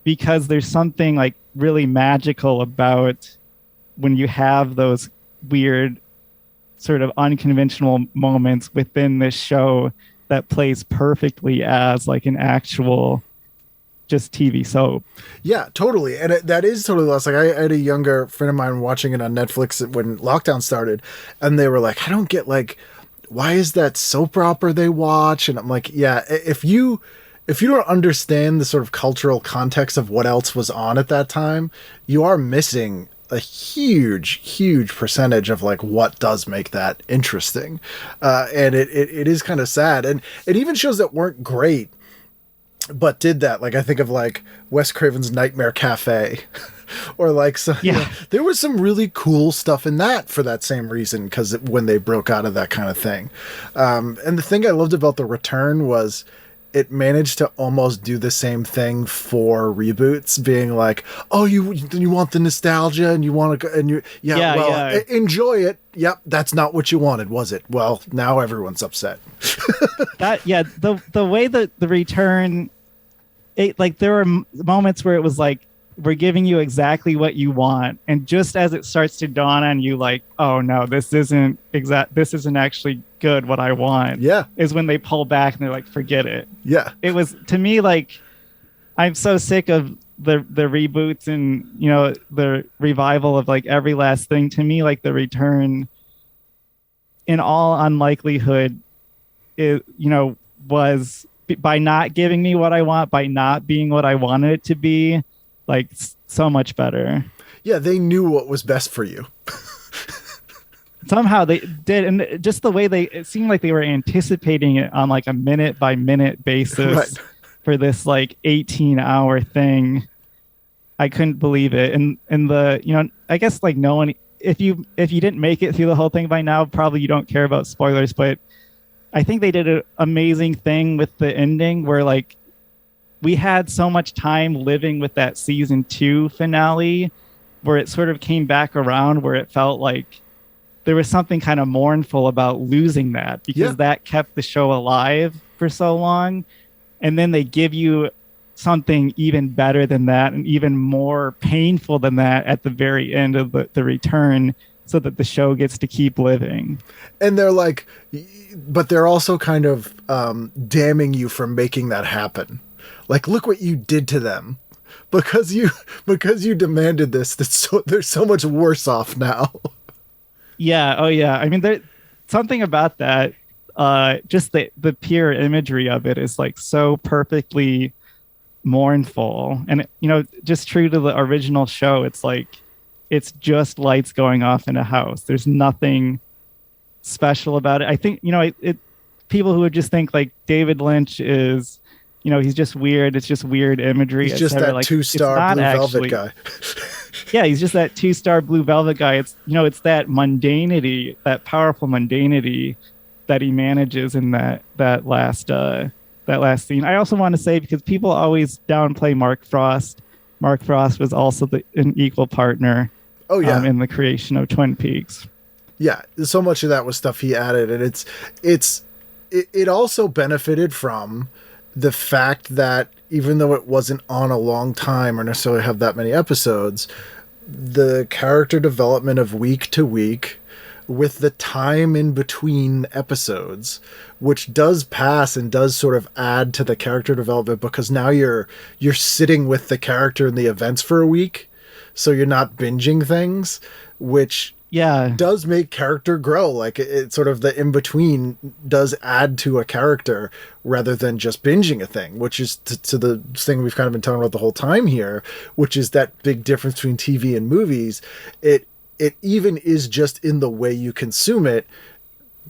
because there's something like really magical about when you have those weird sort of unconventional moments within this show that plays perfectly as like an actual just TV soap. Yeah, totally. And that is totally lost. Like I had a younger friend of mine watching it on Netflix when lockdown started, and they were like, I don't get like, why is that soap opera they watch? And I'm like, yeah, if you don't understand the sort of cultural context of what else was on at that time, you are missing a huge percentage of like what does make that interesting. And it is kind of sad. And it even shows that weren't great, but did that. Like I think of like Wes Craven's Nightmare Cafe or like, so, you know, there was some really cool stuff in that for that same reason. Because when they broke out of that kind of thing. And the thing I loved about The Return was it managed to almost do the same thing for reboots, being like, oh, you want the nostalgia and you want to, and enjoy it. Yep. That's not what you wanted, was it? Well, now everyone's upset. The way that The Return, like there were moments where it was like, we're giving you exactly what you want, and just as it starts to dawn on you, like, oh no, this isn't actually good. What I want, is when they pull back and they're like, forget it. Yeah, it was to me like, I'm so sick of the reboots and, you know, the revival of like every last thing. To me, like The Return, in all unlikelihood, it, you know, was by not giving me what I want, by not being what I wanted it to be. Like so much better. Yeah, they knew what was best for you. Somehow they did, and just the way it seemed like they were anticipating it on like a minute by minute basis for this like 18-hour thing. I couldn't believe it. And the, you know, I guess like no one, if you didn't make it through the whole thing by now, probably you don't care about spoilers, but I think they did an amazing thing with the ending where like, we had so much time living with that season 2 finale where it sort of came back around, where it felt like there was something kind of mournful about losing that, because that kept the show alive for so long. And then they give you something even better than that and even more painful than that at the very end of the Return, so that the show gets to keep living. And they're like, but they're also kind of damning you for making that happen. Like, look what you did to them, because you demanded this. They're so much worse off now. Yeah. Oh yeah. I mean, there's something about that. Just the pure imagery of it is like so perfectly mournful, and you know, just true to the original show. It's like, it's just lights going off in a house. There's nothing special about it. I think, you know, people who would just think like David Lynch is, you know, he's just weird. It's just weird imagery. He's just that like, 2-star Blue Velvet guy. Yeah, he's just that 2-star Blue Velvet guy. It's, you know, it's that mundanity, that powerful mundanity that he manages in that last scene. I also want to say, because people always downplay Mark Frost. Mark Frost was also an equal partner. Oh yeah, in the creation of Twin Peaks. Yeah, so much of that was stuff he added, and it also benefited from the fact that even though it wasn't on a long time or necessarily have that many episodes, the character development of week to week with the time in between episodes, which does pass and does sort of add to the character development, because now you're sitting with the character and the events for a week. So you're not binging things, which does make character grow. Like it sort of the in-between does add to a character rather than just binging a thing, which is to the thing we've kind of been talking about the whole time here, which is that big difference between TV and movies. It even is just in the way you consume it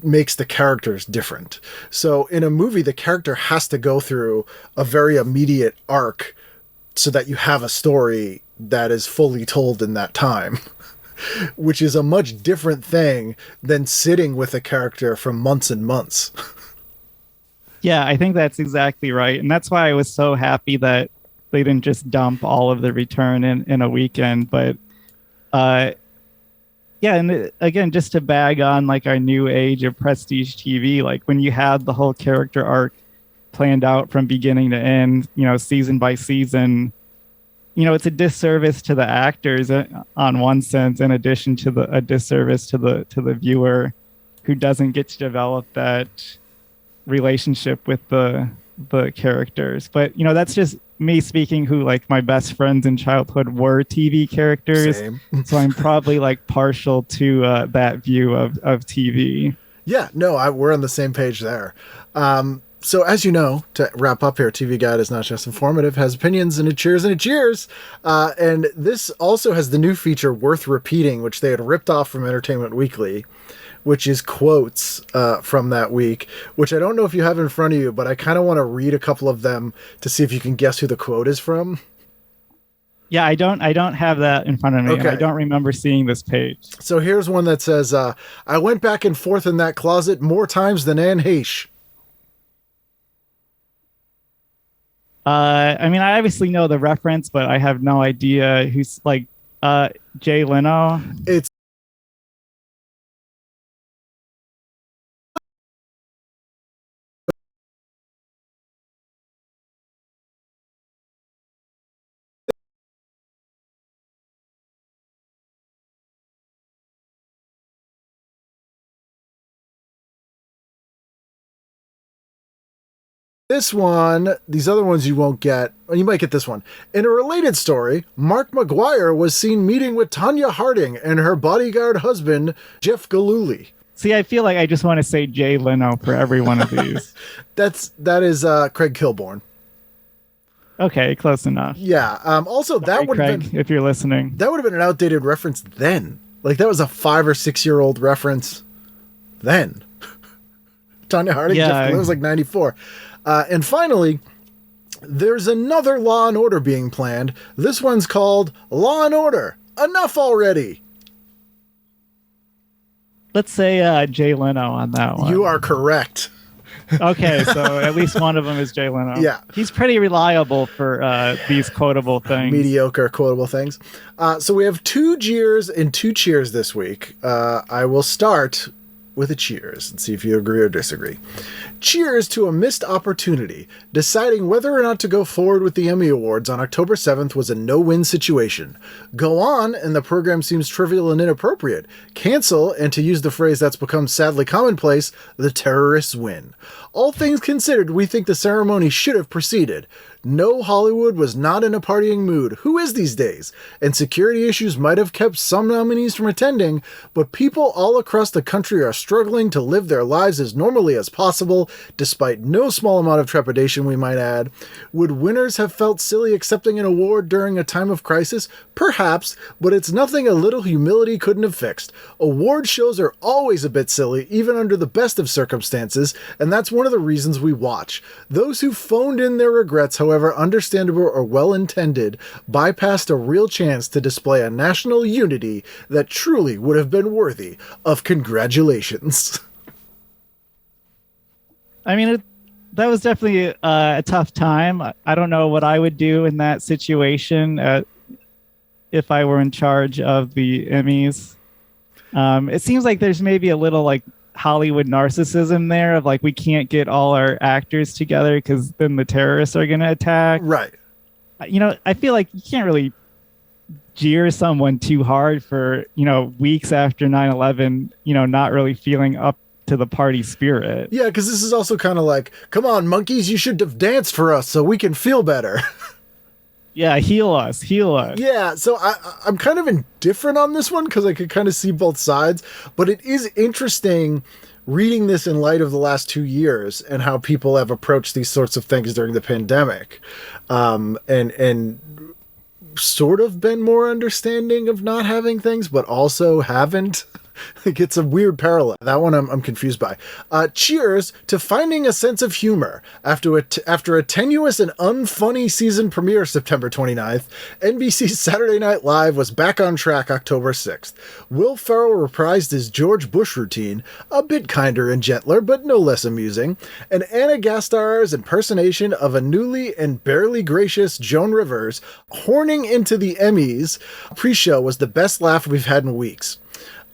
makes the characters different. So in a movie, the character has to go through a very immediate arc so that you have a story that is fully told in that time. Which is a much different thing than sitting with a character for months and months. Yeah, I think that's exactly right. And that's why I was so happy that they didn't just dump all of the return in a weekend. But and again, just to bag on like our new age of prestige TV, like when you had the whole character arc planned out from beginning to end, season by season, it's a disservice to the actors on one sense, in addition to a disservice to the viewer who doesn't get to develop that relationship with the characters. But that's just me speaking, who like my best friends in childhood were TV characters. Same. So I'm probably like partial to that view of TV. Yeah, no, we're on the same page there. So as you know, to wrap up here, TV Guide is not just informative, has opinions, and it cheers and it cheers. And this also has the new feature Worth Repeating, which they had ripped off from Entertainment Weekly, which is quotes from that week, which I don't know if you have in front of you, but I kind of want to read a couple of them to see if you can guess who the quote is from. Yeah, I don't have that in front of me. Okay. And I don't remember seeing this page. So here's one that says, I went back and forth in that closet more times than Anne Heche. I mean, I obviously know the reference, but I have no idea who's like Jay Leno. It's this one. These other ones you won't get. You might get this one. In a related story, Mark McGuire was seen meeting with Tanya Harding and her bodyguard husband, Jeff Gillooly. See, I feel like I just want to say Jay Leno for every one of these. that is Craig Kilborn. Okay, close enough. Yeah. Also, Sorry, that would have been, if you're listening, that would have been an outdated reference then. Like that was a 5 or 6 year old reference then. Tanya Harding, Jeff Gillooly was like 94. And finally, there's another Law and Order being planned. This one's called Law and Order. Enough already. Let's say Jay Leno on that one. You are correct. Okay, so at least one of them is Jay Leno. Yeah. He's pretty reliable for these quotable things. Mediocre quotable things. So we have 2 jeers and 2 cheers this week. I will start with a cheers and see if you agree or disagree. Cheers to a missed opportunity. Deciding whether or not to go forward with the Emmy Awards on October 7th was a no-win situation. Go on, and the program seems trivial and inappropriate. Cancel, and to use the phrase that's become sadly commonplace, the terrorists win. All things considered, we think the ceremony should have proceeded. No, Hollywood was not in a partying mood. Who is these days? And security issues might have kept some nominees from attending, but people all across the country are struggling to live their lives as normally as possible, despite no small amount of trepidation, we might add. Would winners have felt silly accepting an award during a time of crisis? Perhaps, but it's nothing a little humility couldn't have fixed. Award shows are always a bit silly, even under the best of circumstances, and that's one of the reasons we watch. Those who phoned in their regrets, however, understandable or well-intended, bypassed a real chance to display a national unity that truly would have been worthy of congratulations. I mean, that was definitely a tough time. I don't know what I would do in that situation if I were in charge of the Emmys. It seems like there's maybe a little like Hollywood narcissism there of like, we can't get all our actors together because then the terrorists are going to attack. Right. I feel like you can't really jeer someone too hard for, weeks after 9/11, not really feeling up to the party spirit. Yeah, because this is also kind of like, come on, monkeys, you should have danced for us so we can feel better. Yeah, heal us. Yeah, so I'm kind of indifferent on this one because I could kind of see both sides, but it is interesting reading this in light of the last 2 years and how people have approached these sorts of things during the pandemic, and sort of been more understanding of not having things, but also haven't. Like, it's a weird parallel. That one I'm confused by. Cheers to finding a sense of humor. After a tenuous and unfunny season premiere September 29th, NBC's Saturday Night Live was back on track October 6th. Will Ferrell reprised his George Bush routine, a bit kinder and gentler, but no less amusing, and Anna Gasteir's impersonation of a newly and barely gracious Joan Rivers horning into the Emmys pre-show was the best laugh we've had in weeks.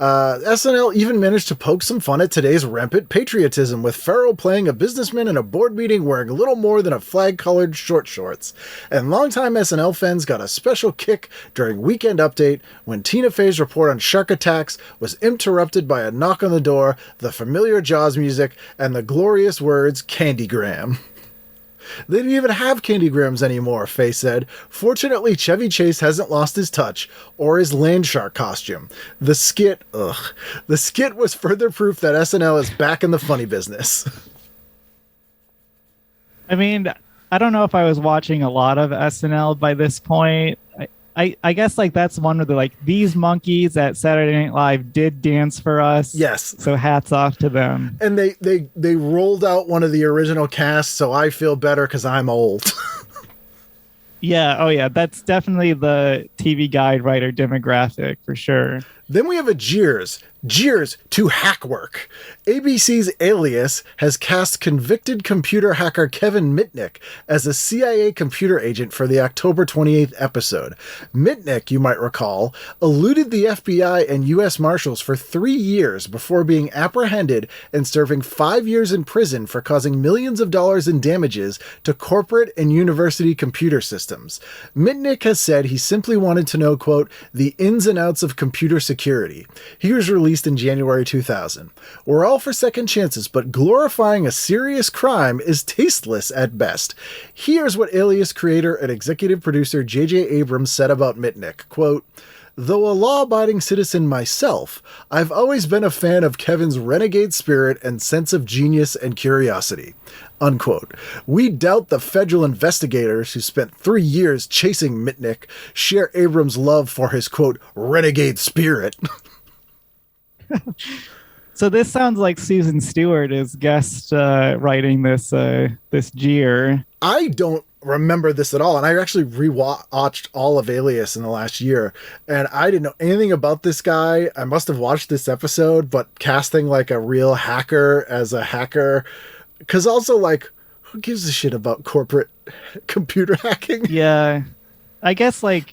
SNL even managed to poke some fun at today's rampant patriotism, with Ferrell playing a businessman in a board meeting wearing little more than a flag-colored short shorts. And longtime SNL fans got a special kick during Weekend Update when Tina Fey's report on shark attacks was interrupted by a knock on the door, the familiar Jaws music, and the glorious words, "Candygram." They didn't even have candygrams anymore, Faye said. Fortunately, Chevy Chase hasn't lost his touch, or his land shark costume. The skit was further proof that SNL is back in the funny business. I mean, I don't know if I was watching a lot of SNL by this point. I guess like that's one of the, like, these monkeys at Saturday Night Live did dance for us. Yes. So hats off to them. And they rolled out one of the original casts, so I feel better because I'm old. Yeah. Oh yeah. That's definitely the TV guide writer demographic for sure. Then we have a Jeers to hack work. ABC's Alias has cast convicted computer hacker Kevin Mitnick as a CIA computer agent for the October 28th episode. Mitnick, you might recall, eluded the FBI and U.S. Marshals for 3 years before being apprehended and serving 5 years in prison for causing millions of dollars in damages to corporate and university computer systems. Mitnick has said he simply wanted to know, quote, the ins and outs of computer security. He was released in January 2000. We're all for second chances, but glorifying a serious crime is tasteless at best. Here's what Alias creator and executive producer JJ Abrams said about Mitnick, quote, though a law-abiding citizen myself, I've always been a fan of Kevin's renegade spirit and sense of genius and curiosity. Unquote. We doubt the federal investigators who spent 3 years chasing Mitnick share Abrams' love for his, quote, renegade spirit. So this sounds like Susan Stewart is guest writing this jeer. I don't remember this at all, and I actually rewatched all of Alias in the last year, and I didn't know anything about this guy. I must have watched this episode, but casting like a real hacker as a hacker, because also, like, who gives a shit about corporate computer hacking? Yeah, I guess, like,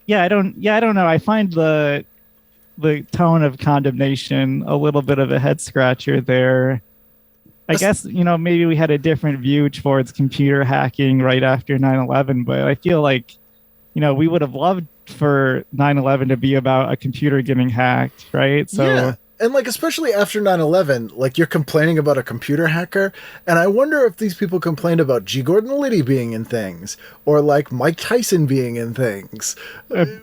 I don't know. I find the tone of condemnation a little bit of a head scratcher there. I guess, maybe we had a different view towards computer hacking right after 9/11, but I feel like, we would have loved for 9/11 to be about a computer getting hacked, right? So yeah. And like, especially after 9/11, like, you're complaining about a computer hacker. And I wonder if these people complained about G. Gordon Liddy being in things, or like Mike Tyson being in things.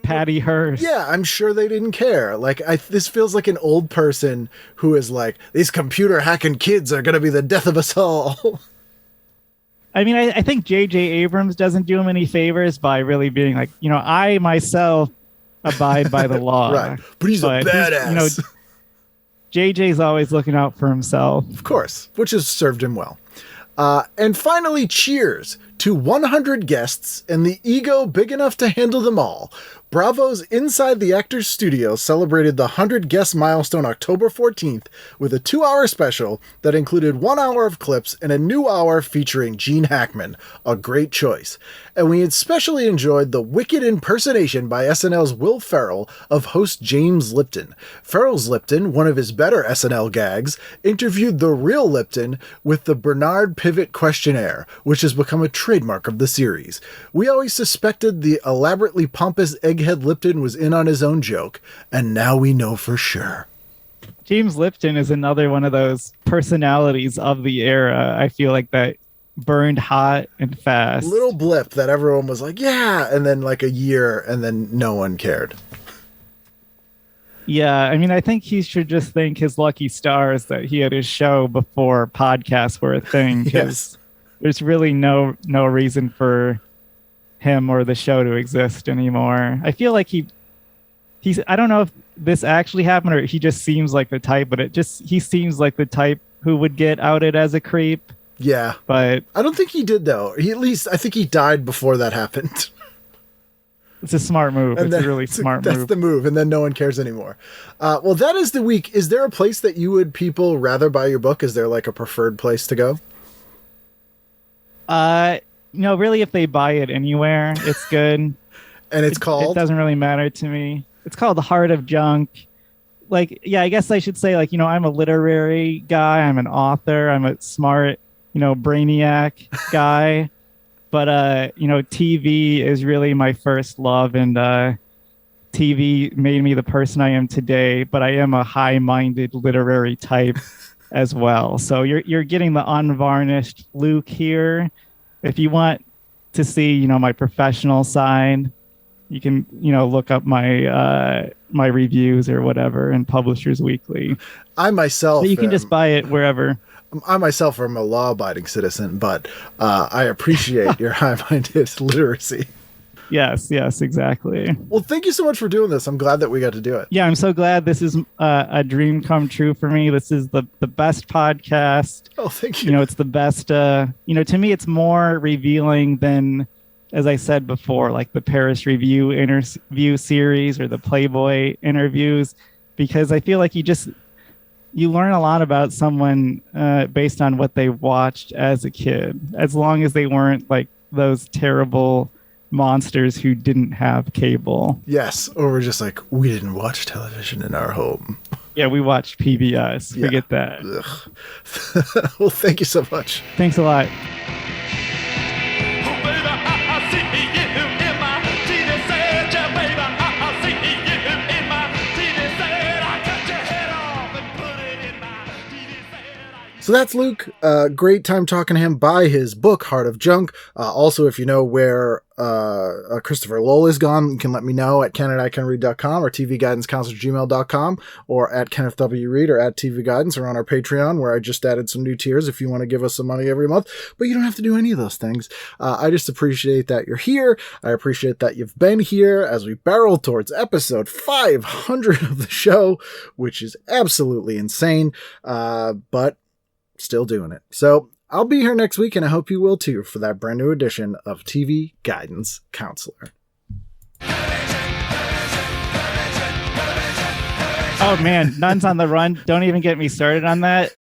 Patty Hearst. Yeah, I'm sure they didn't care. Like, this feels like an old person who is like, these computer hacking kids are going to be the death of us all. I mean, I think JJ Abrams doesn't do him any favors by really being like, I myself abide by the law. Right. But he's a badass. JJ's always looking out for himself. Of course, which has served him well. And finally, cheers to 100 guests and the ego big enough to handle them all. Bravo's Inside the Actors Studio celebrated the 100-guest milestone October 14th with a 2-hour special that included 1 hour of clips and a new hour featuring Gene Hackman, a great choice. And we especially enjoyed the wicked impersonation by SNL's Will Ferrell of host James Lipton. Ferrell's Lipton, one of his better SNL gags, interviewed the real Lipton with the Bernard Pivot questionnaire, which has become a trademark of the series. We always suspected the elaborately pompous Egghead Lipton was in on his own joke, and now we know for sure. James Lipton is another one of those personalities of the era. I feel like that burned hot and fast. Little blip that everyone was like, yeah, and then like a year, and then no one cared. Yeah, I mean, I think he should just thank his lucky stars that he had his show before podcasts were a thing. 'Cause Yes. there's really no reason for him or the show to exist anymore. I feel like he's I don't know if this actually happened or he just seems like the type, but he seems like the type who would get outed as a creep. Yeah. But I don't think he did, though. I think he died before that happened. it's a smart move. And It's then- a really smart that's move. the move, and then no one cares anymore. Well, that is the week. Is there a place that people rather buy your book? Is there like a preferred place to go? Really, if they buy it anywhere, it's good. And it's It called? doesn't really matter to me. It's called The Heart of Junk. Like, yeah, I guess I should say, like, I'm a literary guy. I'm an author. I'm a smart, brainiac guy. But, TV is really my first love. And TV made me the person I am today. But I am a high-minded literary type as well. So you're getting the unvarnished Luke here. If you want to see, my professional side, you can, look up my my reviews or whatever in Publishers Weekly. I myself, But you can just buy it wherever. I myself am a law-abiding citizen, but I appreciate your high-minded literacy. Yes, exactly. Well, thank you so much for doing this. I'm glad that we got to do it. Yeah, I'm so glad this is a dream come true for me. This is the best podcast. Oh, thank you. It's the best. To me, it's more revealing than, as I said before, like the Paris Review interview series or the Playboy interviews, because I feel like you learn a lot about someone based on what they watched as a kid, as long as they weren't like those terrible monsters who didn't have cable. Yes, or we're just like, we didn't watch television in our home. Yeah, we watched PBS. Yeah. Forget that. Ugh. Well, thank you so much. Thanks a lot. Oh, baby, I see you in my TV set. Yeah, baby, I see you in my TV set. I cut your head off and put it in my TV set. So that's Luke. Great time talking to him. Buy his book, Heart of Junk. Also, if you know where Christopher Lowell is gone, you can let me know at ken@icanread.com or tvguidancecounselor@gmail.com or at Kenneth W. Reed or at TV Guidance or on our Patreon, where I just added some new tiers if you want to give us some money every month. But you don't have to do any of those things. I just appreciate that you're here. I appreciate that you've been here as we barrel towards episode 500 of the show, which is absolutely insane. But still doing it. So I'll be here next week, and I hope you will too, for that brand new edition of TV Guidance Counselor. Oh man, Nuns on the Run. Don't even get me started on that.